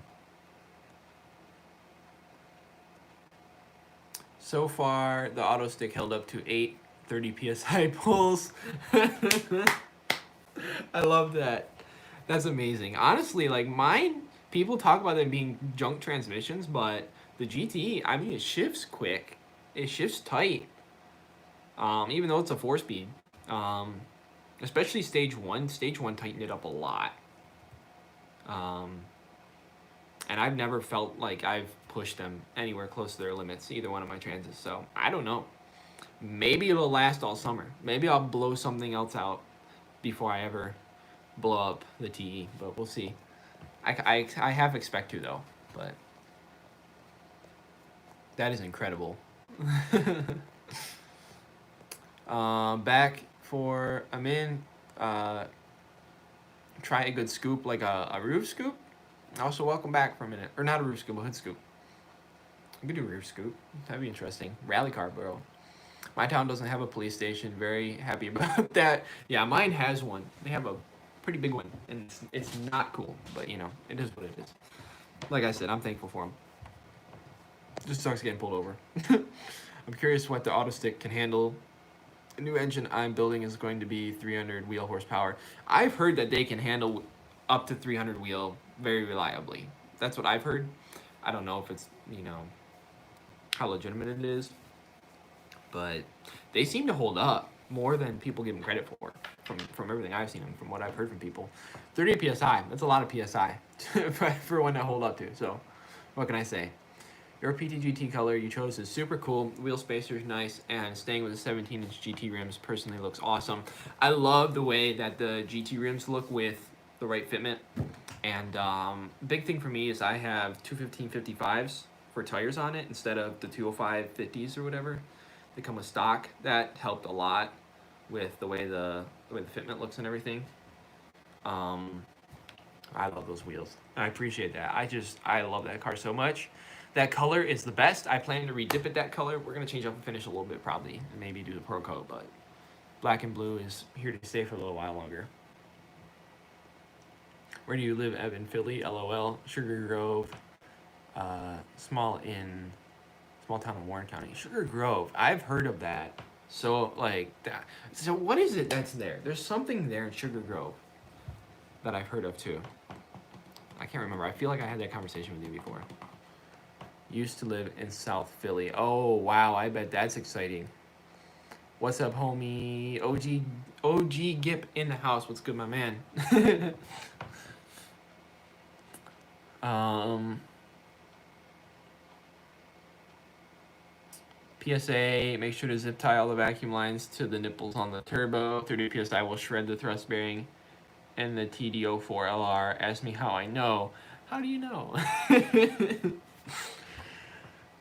Speaker 1: So far, the auto stick held up to 830 psi pulls. I love that. That's amazing. Honestly, like mine, people talk about them being junk transmissions, but the GT, I mean, it shifts quick. It shifts tight. Even though it's a 4-speed. Especially stage 1. Stage 1 tightened it up a lot. And I've never felt like I've pushed them anywhere close to their limits, either one of my transits. So I don't know. Maybe it'll last all summer. Maybe I'll blow something else out before I ever blow up the TE, but we'll see. I half expect to though, but that is incredible. Back for a minute. Try a good scoop, like a roof scoop. Also, welcome back for a minute. Or not a roof scoop, a hood scoop. I could do a roof scoop. That'd be interesting. Rally car, bro. My town doesn't have a police station. Very happy about that. Yeah, mine has one. They have a pretty big one. And it's not cool. But, you know, it is what it is. Like I said, I'm thankful for them. Just sucks getting pulled over. I'm curious what the auto stick can handle. The new engine I'm building is going to be 300 wheel horsepower. I've heard that they can handle up to 300 wheel very reliably. That's what I've heard. I don't know if it's, you know, how legitimate it is, but they seem to hold up more than people give them credit for from everything I've seen and from what I've heard from people. 30 psi, that's a lot of psi for one to hold up to. So what can I say? Your PTGT color you chose is super cool. Wheel spacer is nice, and staying with the 17-inch GT rims personally looks awesome. I love the way that the GT rims look with the right fitment. And big thing for me is I have 215/55s for tires on it instead of the 205/50s or whatever. They come with stock. That helped a lot with the way the fitment looks and everything. I love those wheels. I appreciate that. I love that car so much. That color is the best. I plan to redip it that color. We're gonna change up the finish a little bit probably, and maybe do the Pro Coat, but black and blue is here to stay for a little while longer. Where do you live, Evan? Philly, LOL. Sugar Grove, small town in Warren County. Sugar Grove, I've heard of that. So like that. So what is it that's there? There's something there in Sugar Grove that I've heard of too. I can't remember. I feel like I had that conversation with you before. Used to live in South Philly. Oh wow, I bet that's exciting. What's up, homie? OG Gip in the house. What's good, my man? PSA, make sure to zip tie all the vacuum lines to the nipples on the turbo. 30 PSI will shred the thrust bearing and the TD04 LR. Ask me how I know. How do you know?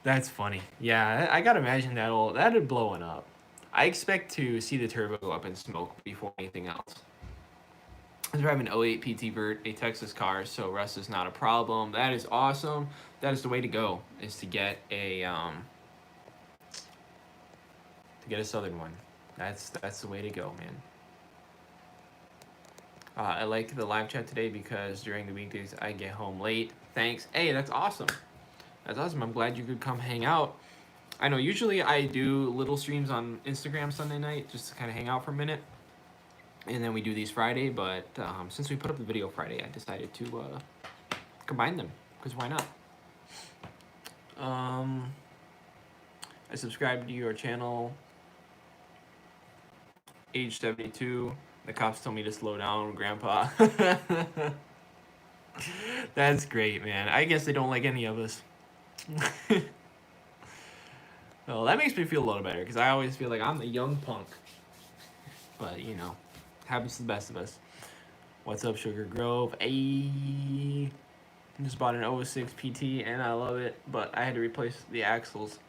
Speaker 1: That's funny. Yeah, I gotta imagine that'd blowing up. I expect to see the turbo go up in smoke before anything else. I'm driving an 08 PT Vert, a Texas car, so rust is not a problem. That is awesome. That is the way to go, is to get a southern one. That's the way to go, man. I like the live chat today because during the weekdays I get home late. Thanks. Hey, that's awesome. That's awesome. I'm glad you could come hang out. I know usually I do little streams on Instagram Sunday night just to kind of hang out for a minute. And then we do these Friday, but since we put up the video Friday, I decided to combine them, because why not? I subscribed to your channel, age 72. The cops told me to slow down, Grandpa. That's great, man. I guess they don't like any of us. Well, that makes me feel a little better because I always feel like I'm the young punk. But, you know, happens to the best of us. What's up, Sugar Grove? Ayy. Just bought an 06 PT and I love it, but I had to replace the axles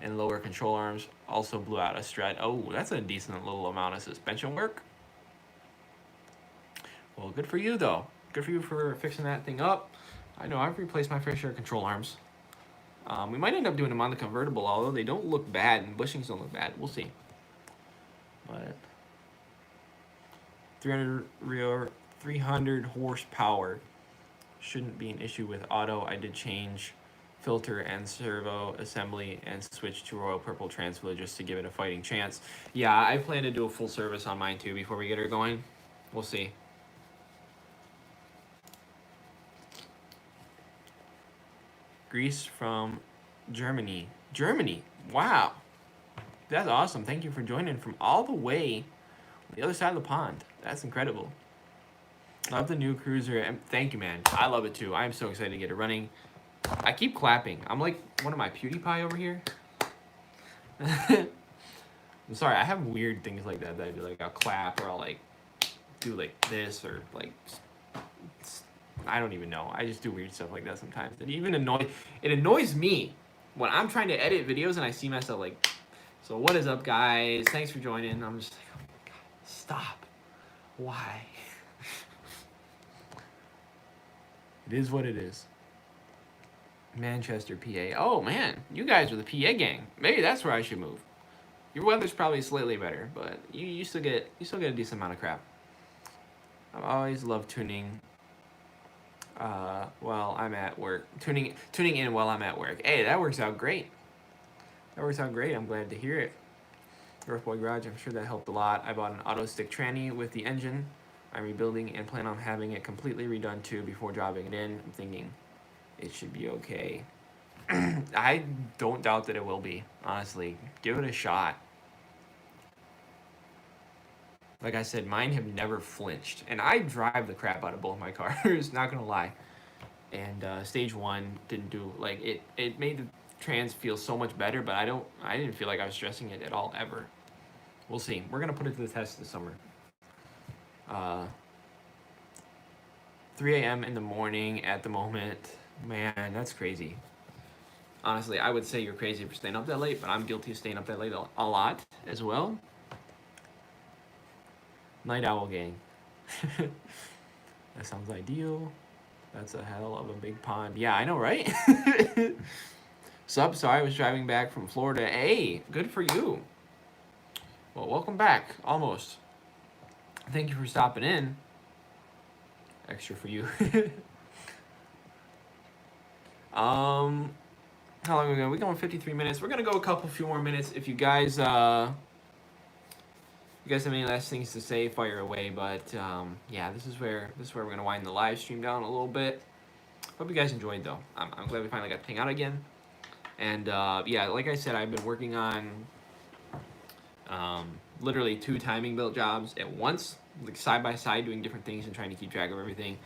Speaker 1: and lower control arms. Also blew out a strut. Oh, that's a decent little amount of suspension work. Well, good for you, though. Good for you for fixing that thing up. I know I've replaced my fair share of control arms. We might end up doing them on the convertible, although they don't look bad and bushings don't look bad. We'll see. But 300 horsepower shouldn't be an issue with auto. I did change filter and servo assembly and switch to Royal Purple Transflow just to give it a fighting chance. Yeah, I plan to do a full service on mine too before we get her going. We'll see. Greece from Germany. Germany, wow. That's awesome. Thank you for joining from all the way on the other side of the pond. That's incredible. Love the new cruiser. And thank you, man. I love it too. I'm so excited to get it running. I keep clapping. I'm like one of my PewDiePie over here. I'm sorry. I have weird things like that I do. Like I'll clap or I'll like do like this or like I don't even know. I just do weird stuff like that sometimes. It annoys me when I'm trying to edit videos and I see myself like. So what is up, guys? Thanks for joining. I'm just like, oh my God, stop. Why? It is what it is. Manchester, PA. Oh man, you guys are the PA gang. Maybe that's where I should move. Your weather's probably slightly better, but you still get a decent amount of crap. I've always loved tuning while I'm at work. Tuning in while I'm at work. Hey, that works out great. I'm glad to hear it. Earthboy Garage, I'm sure that helped a lot. I bought an auto stick tranny with the engine. I'm rebuilding and plan on having it completely redone too before dropping it in. I'm thinking it should be okay. I don't doubt that it will be, honestly. Give it a shot. Like I said, mine have never flinched. And I drive the crap out of both my cars, not gonna lie. And stage 1 didn't do, like, it made the trans feel so much better, but I didn't feel like I was stressing it at all, ever. We'll see. We're gonna put it to the test this summer. 3 a.m. in the morning at the moment. Man, that's crazy. Honestly, I would say you're crazy for staying up that late, but I'm guilty of staying up that late a lot as well. Night Owl Gang. That sounds ideal. That's a hell of a big pond. Yeah, I know, right? Sup, sorry, I was driving back from Florida. Hey, good for you. Well, welcome back, almost. Thank you for stopping in. Extra for you. How long are we going? We're going 53 minutes. We're gonna go a few more minutes. If you guys have any last things to say, fire away. But yeah, this is where we're gonna wind the live stream down a little bit. Hope you guys enjoyed though. I'm glad we finally got to hang out again. And yeah, like I said, I've been working on literally 2 timing belt jobs at once, like side by side, doing different things and trying to keep track of everything.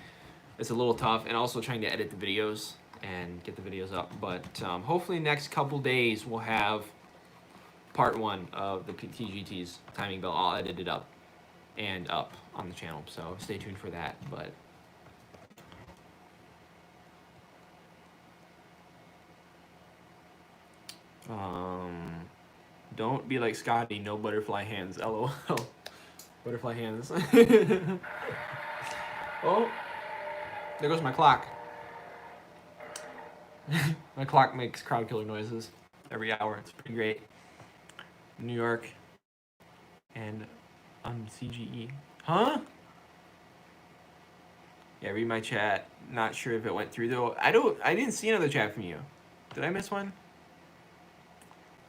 Speaker 1: It's a little tough, and also trying to edit the videos and get the videos up. But hopefully next couple days we'll have part 1 of the TGT's timing belt all edited up and up on the channel. So stay tuned for that. But don't be like Scotty, no butterfly hands. LOL. Butterfly hands. Oh, there goes my clock. My clock makes crowd killer noises every hour. It's pretty great. New York and CGE. Huh? Yeah, read my chat. Not sure if it went through though. I didn't see another chat from you. Did I miss one?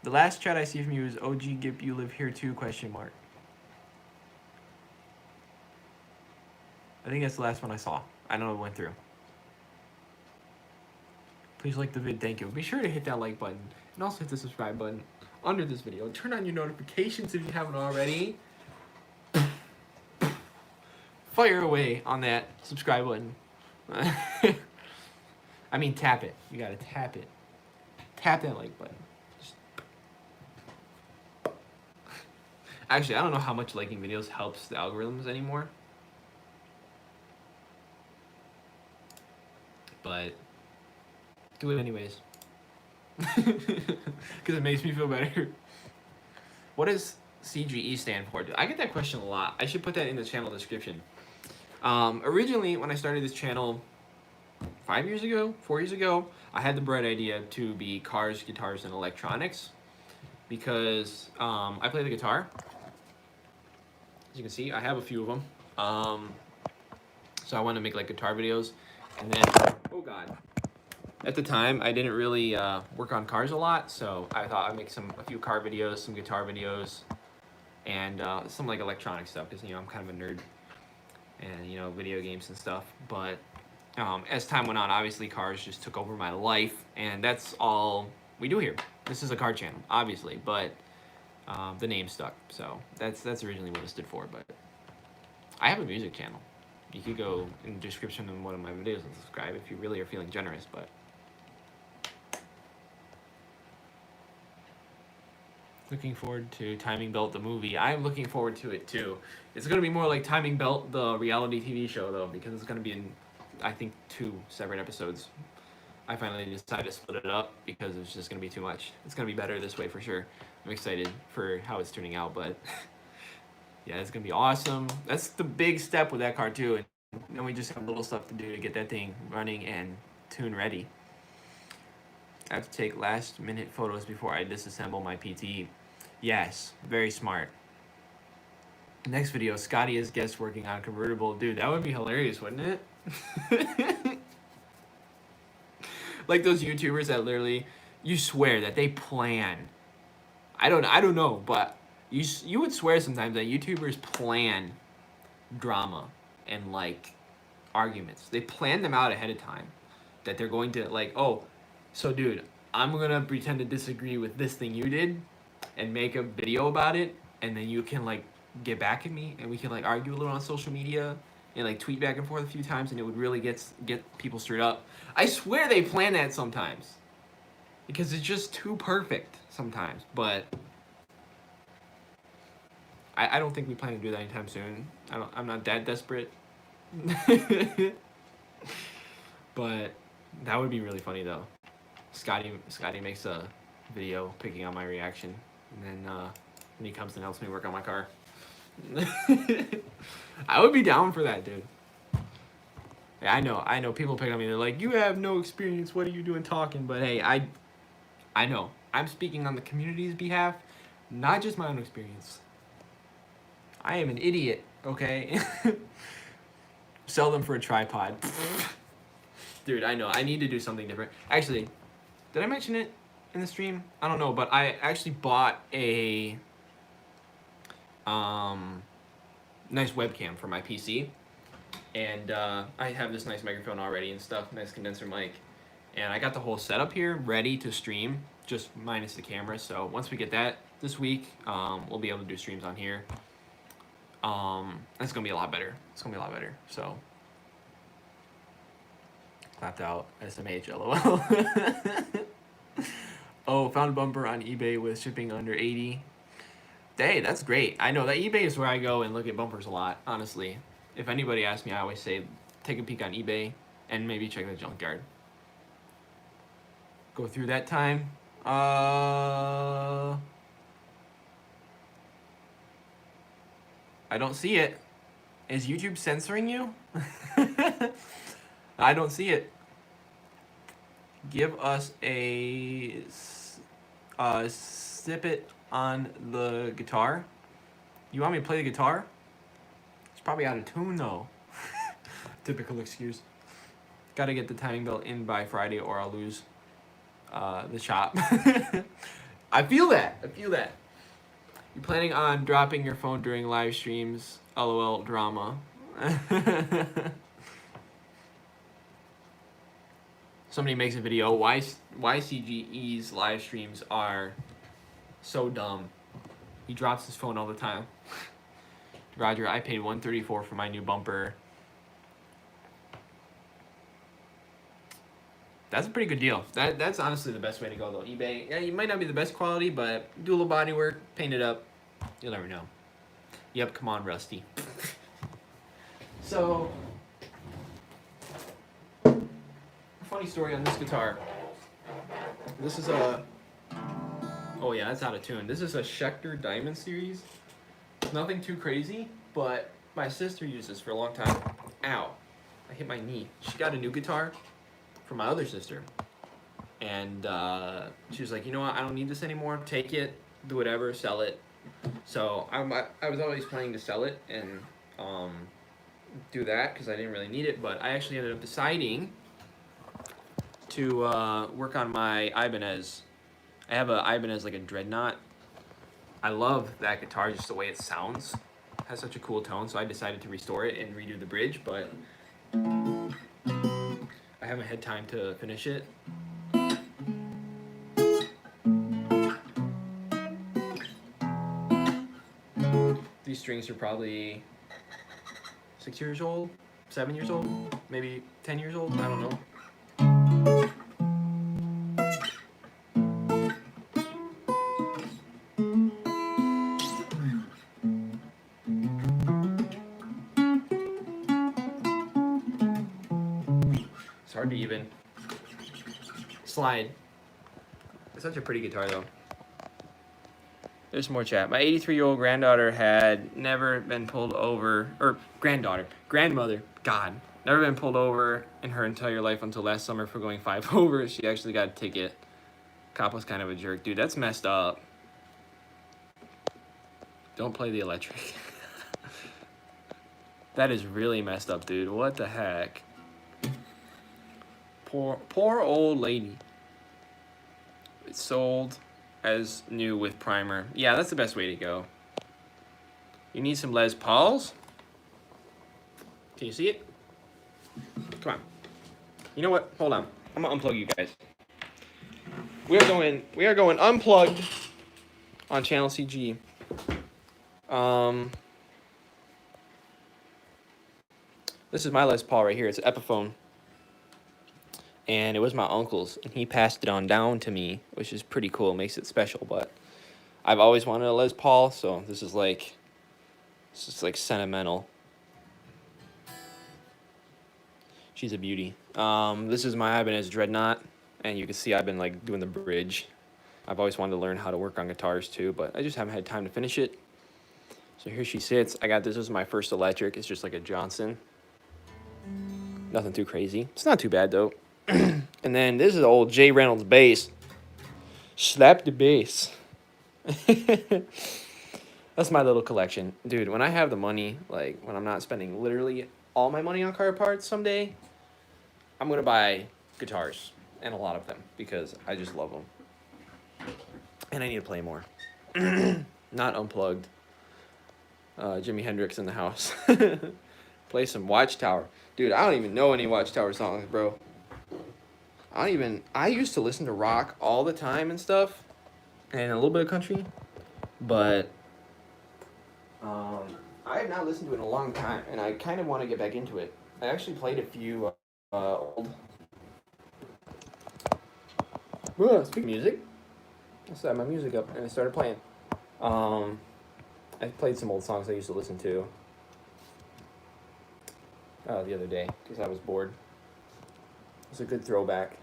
Speaker 1: The last chat I see from you is OG Gip, you live here too, question mark. I think that's the last one I saw. I know it went through. Please like the vid, thank you. Be sure to hit that like button and also hit the subscribe button under this video. Turn on your notifications if you haven't already. fire away on that subscribe button. I mean, tap it. You gotta tap it. Tap that like button. Just... Actually, I don't know how much liking videos helps the algorithms anymore. But do it anyways. Because it makes me feel better. What does CGE stand for? I get that question a lot. I should put that in the channel description. Originally, when I started this channel 4 years ago, I had the bright idea to be cars, guitars, and electronics. Because I play the guitar. As you can see, I have a few of them. So I want to make like guitar videos. And then, oh god. At the time, I didn't really work on cars a lot, so I thought I'd make a few car videos, some guitar videos, and some like electronic stuff, because, you know, I'm kind of a nerd, and, you know, video games and stuff. But as time went on, obviously cars just took over my life, and that's all we do here. This is a car channel, obviously, but the name stuck, so that's originally what it stood for. But I have a music channel. You could go in the description of one of my videos and subscribe if you really are feeling generous, but... Looking forward to Timing Belt, the movie. I'm looking forward to it, too. It's going to be more like Timing Belt, the reality TV show, though, because it's going to be in, I think, 2 separate episodes. I finally decided to split it up because it's just going to be too much. It's going to be better this way, for sure. I'm excited for how it's turning out, but... yeah, it's going to be awesome. That's the big step with that car, too. And then we just have little stuff to do to get that thing running and tune ready. I have to take last-minute photos before I disassemble my PT. Yes, very smart. Next video, Scotty is guest working on a convertible. Dude, that would be hilarious, wouldn't it? Like those YouTubers that literally, you swear that they plan. I don't know, but you would swear sometimes that YouTubers plan drama and like arguments. They plan them out ahead of time. That they're going to like, oh, so dude, I'm gonna pretend to disagree with this thing you did and make a video about it, and then you can like get back at me and we can like argue a little on social media and like tweet back and forth a few times, and it would really get people stirred up. I swear they plan that sometimes because it's just too perfect sometimes, but I don't think we plan to do that anytime soon. I'm not that desperate. But that would be really funny though. Scotty makes a video picking on my reaction, and then when he comes and helps me work on my car. I would be down for that, dude. Yeah, I know people pick on me, they're like, you have no experience, what are you doing talking? But hey, I know. I'm speaking on the community's behalf, not just my own experience. I am an idiot, okay? Sell them for a tripod. Dude, I know. I need to do something different. Actually, did I mention it in the stream? I don't know, but I actually bought a nice webcam for my PC. And I have this nice microphone already and stuff, nice condenser mic. And I got the whole setup here ready to stream, just minus the camera. So once we get that this week, we'll be able to do streams on here. It's gonna be a lot better. It's gonna be a lot better. So, clapped out. SMH, LOL. Oh, found a bumper on eBay with shipping under 80. Hey, that's great. I know that eBay is where I go and look at bumpers a lot. Honestly, if anybody asks me, I always say take a peek on eBay and maybe check the junkyard. Go through that time. I don't see it. Is YouTube censoring you? I don't see it. Give us a snippet on the guitar. You want me to play the guitar? It's probably out of tune though. Typical excuse. Gotta get the timing belt in by Friday or I'll lose the shop. I feel that. You're planning on dropping your phone during live streams? LOL drama. Somebody makes a video. Why CGE's live streams are so dumb. He drops his phone all the time. Roger, I paid $134 for my new bumper. That's a pretty good deal. That's honestly the best way to go though. eBay, yeah, you might not be the best quality, but do a little body work, paint it up. You'll never know. Yep, come on, Rusty. So, funny story on this guitar. This is a, oh yeah, that's out of tune. This is a Schecter Diamond Series. Nothing too crazy, but my sister used this for a long time. Ow, I hit my knee. She got a new guitar from my other sister, and she was like, you know what, I don't need this anymore, take it, do whatever, sell it. So I was always planning to sell it and do that because I didn't really need it, but I actually ended up deciding to work on my Ibanez. I have a Ibanez, like a Dreadnought. I love that guitar, just the way it sounds. It has such a cool tone, so I decided to restore it and redo the bridge, but I haven't had time to finish it. These strings are probably 6 years old, 7 years old, maybe 10 years old, I don't know. It's hard to even slide. It's such a pretty guitar though. There's some more chat. My 83-year-old granddaughter had never been pulled over, or grandmother, God, never been pulled over in her entire life until last summer for going 5 over. She actually got a ticket. Cop was kind of a jerk. Dude, that's messed up. Don't play the electric. That is really messed up, dude. What the heck? Poor old lady. It's sold as new with primer. Yeah, that's the best way to go. You need some Les Pauls? Can you see it? Come on. You know what? Hold on. I'm gonna unplug you guys. We are going unplugged on channel CG. This is my Les Paul right here. It's an Epiphone. And it was my uncle's, and he passed it on down to me, which is pretty cool. It makes it special, but I've always wanted a Les Paul, so this is like sentimental. She's a beauty. This is my Ibanez Dreadnought, and you can see I've been like doing the bridge. I've always wanted to learn how to work on guitars too, but I just haven't had time to finish it. So here she sits. I got this. This is my first electric. It's just like a Johnson. Nothing too crazy. It's not too bad though. And then this is old Jay Reynolds bass. Slap the bass. That's my little collection. Dude, when I have the money, like when I'm not spending literally all my money on car parts someday, I'm going to buy guitars, and a lot of them, because I just love them. And I need to play more. Not unplugged. Jimi Hendrix in the house. Play some Watchtower. Dude, I don't even know any Watchtower songs, bro. I used to listen to rock all the time and stuff, and a little bit of country, but I have not listened to it in a long time, and I kind of want to get back into it. I actually played a few old... Speaking of music, I set my music up, and I started playing. I played some old songs I used to listen to the other day, because I was bored. It's a good throwback.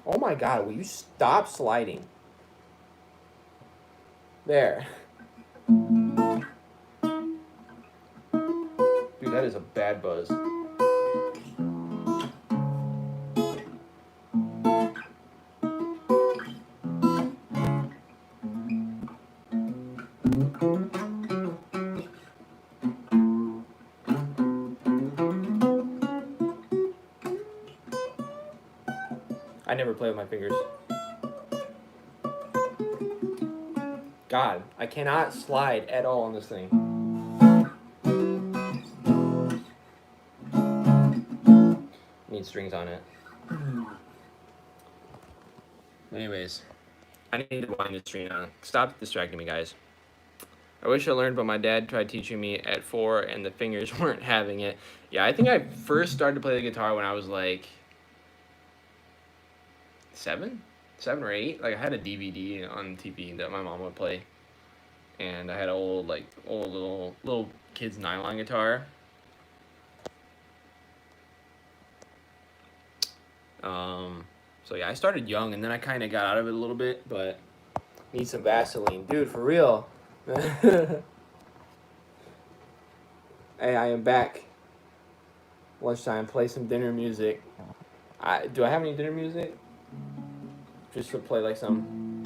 Speaker 1: Oh my God, will you stop sliding? There. Dude, that is a bad buzz. I never play with my fingers. God, I cannot slide at all on this thing. Need strings on it. Anyways, I need to wind this string on. Stop distracting me, guys. I wish I learned, but my dad tried teaching me at 4, and the fingers weren't having it. Yeah, I think I first started to play the guitar when I was like 7 or 8. Like I had a DVD on TV that my mom would play, and I had an old little kid's nylon guitar. So yeah, I started young, and then I kind of got out of it a little bit, but need some Vaseline, dude, for real. Hey, I am back. Lunchtime, play some dinner music. Do I have any dinner music? Just to play like some.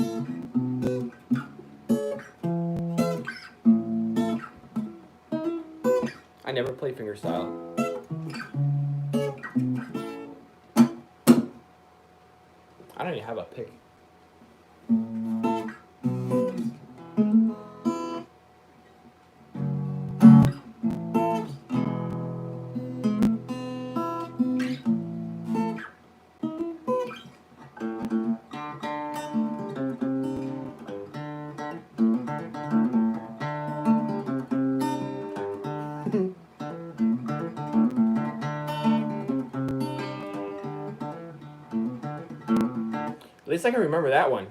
Speaker 1: I never play fingerstyle. I don't even have a pick. At least I can remember that one.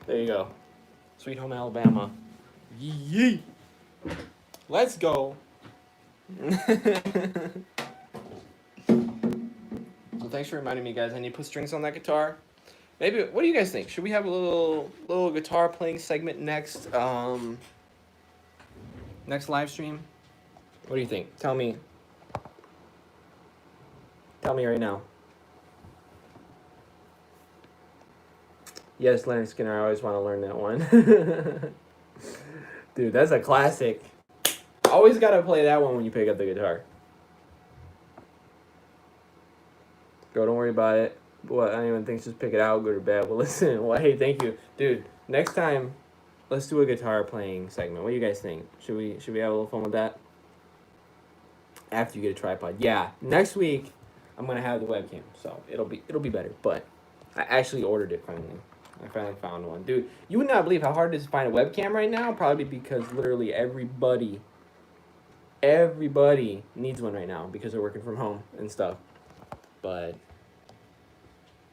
Speaker 1: There you go. Sweet Home Alabama. Yee. Let's go. So thanks for reminding me, guys. I need to put strings on that guitar. Maybe. What do you guys think? Should we have a little guitar playing segment next? Next live stream. What do you think? Tell me. Tell me right now. Yes, Leonard Skinner. I always want to learn that one. Dude, that's a classic. Always gotta play that one when you pick up the guitar. Girl, don't worry about it. What anyone thinks, just pick it out, good or bad. Well, listen. Well, hey, thank you, dude. Next time, let's do a guitar playing segment. What do you guys think? Should we have a little fun with that? After you get a tripod. Yeah. Next week, I'm gonna have the webcam, so it'll be better. But I actually ordered it finally. I finally found one, dude. You would not believe how hard it is to find a webcam right now. Probably because literally everybody needs one right now because they're working from home and stuff. But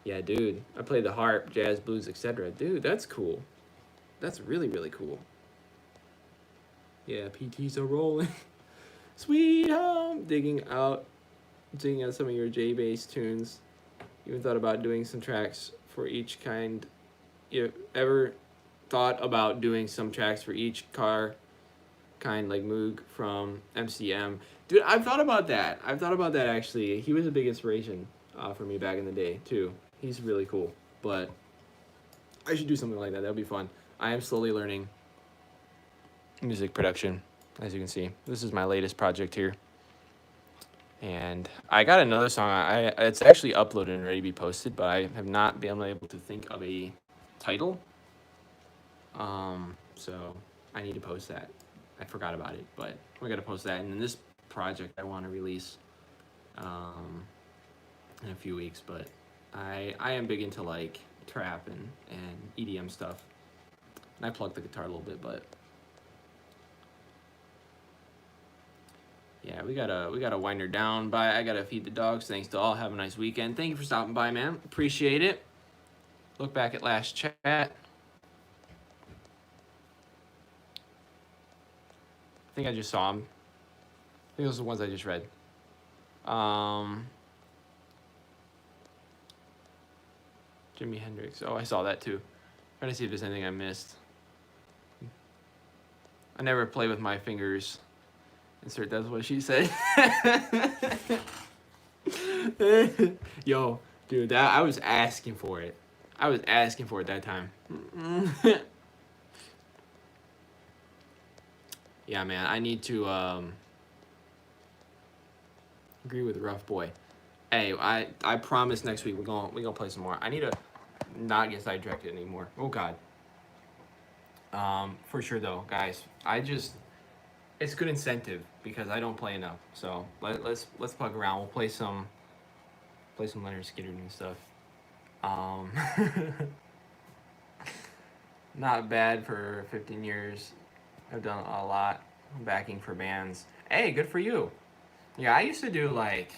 Speaker 1: yeah, dude, I play the harp, jazz, blues, etc. Dude, that's cool. That's really, really cool. Yeah, PTs are rolling. Sweet home, digging out some of your J-bass tunes. Even thought about doing some tracks for each kind. You ever thought about doing some tracks for each car kind, like Moog from MCM? Dude, I've thought about that. Actually. He was a big inspiration for me back in the day too. He's really cool. But I should do something like that. That'd be fun. I am slowly learning music production, as you can see. This is my latest project here. And I got another song. It's actually uploaded and ready to be posted, but I have not been able to think of a title. So I need to post that. I forgot about it, but we're gonna post that. And then this project I want to release in a few weeks. But I am big into like trap and EDM stuff. And I plugged the guitar a little bit, but yeah, we gotta wind her down. Bye. I gotta feed the dogs. Thanks to all. Have a nice weekend. Thank you for stopping by, man. Appreciate it. Look back at last chat. I think I just saw him. I think those are the ones I just read. Jimi Hendrix. Oh, I saw that too. Trying to see if there's anything I missed. I never play with my fingers. Insert, that's what she said. Yo, dude, that I was asking for it. That time. Yeah, man, I need to agree with Rough Boy. Hey, I promise next week we're gonna play some more. I need to not get sidetracked anymore. Oh God. For sure though, guys. It's good incentive because I don't play enough. So let's plug around. We'll play some play some Leonard Skinner and stuff. Um, not bad for 15 years. I've done a lot backing for bands. Hey, good for you. Yeah, I used to do like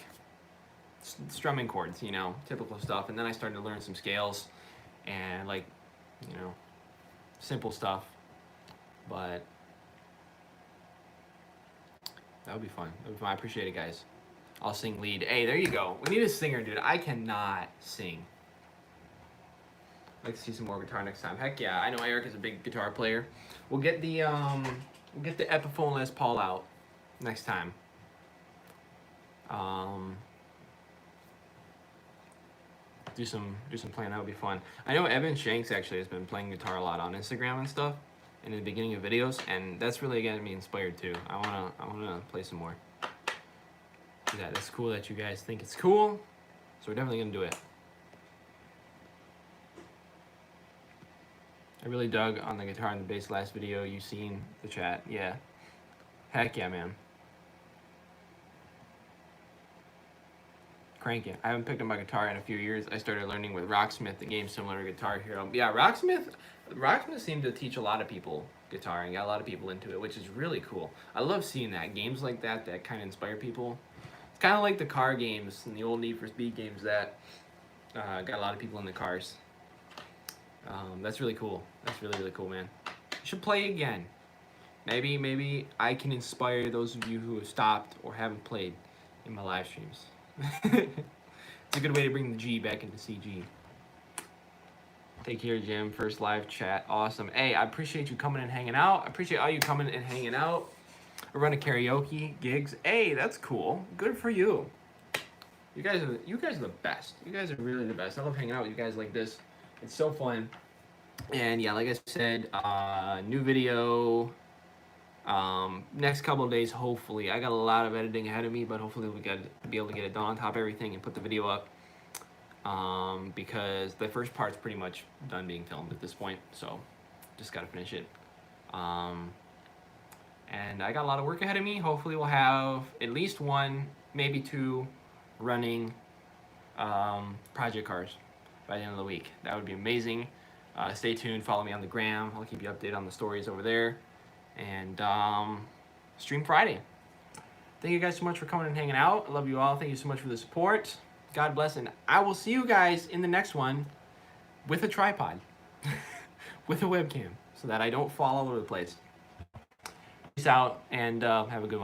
Speaker 1: strumming chords, you know, typical stuff, and then I started to learn some scales and like, you know, simple stuff. But that would be fun. That would be fun. I appreciate it, guys. I'll sing lead. Hey, there you go. We need a singer, dude. I cannot sing. I'd like to see some more guitar next time. Heck yeah, I know Eric is a big guitar player. We'll get the Epiphone Les Paul out next time. Do some playing. That would be fun. I know Evan Shanks actually has been playing guitar a lot on Instagram and stuff in the beginning of videos, and that's really getting me inspired too. I wanna play some more. Yeah, that's cool that you guys think it's cool. So we're definitely gonna do it. I really dug on the guitar and the bass last video. You seen the chat? Yeah. Heck yeah, man. Crank it. I haven't picked up my guitar in a few years. I started learning with Rocksmith, the game similar to Guitar Hero. Yeah, Rocksmith seemed to teach a lot of people guitar and got a lot of people into it, which is really cool. I love seeing that. Games like that kind of inspire people. It's kind of like the car games and the old Need for Speed games that got a lot of people in the cars. That's really cool. That's really, really cool, man. You should play again. Maybe I can inspire those of you who have stopped or haven't played in my live streams. It's a good way to bring the G back into CG. Take care, Jim. First live chat. Awesome. Hey, I appreciate you coming and hanging out. I appreciate all you coming and hanging out. We're running karaoke gigs. Hey, that's cool. Good for you. You guys are the best. You guys are really the best. I love hanging out with you guys like this. It's so fun. And yeah, like I said, new video next couple of days, hopefully. I got a lot of editing ahead of me, but hopefully we got to be able to get it done on top of everything and put the video up. Because the first part's pretty much done being filmed at this point, so just got to finish it. And I got a lot of work ahead of me. Hopefully we'll have at least one, maybe two running project cars by the end of the week. That would be amazing. Stay tuned, follow me on the gram. I'll keep you updated on the stories over there. And stream Friday. Thank you guys so much for coming and hanging out. I love you all. Thank you so much for the support. God bless, and I will see you guys in the next one with a tripod, with a webcam, so that I don't fall all over the place. Peace out, and have a good one.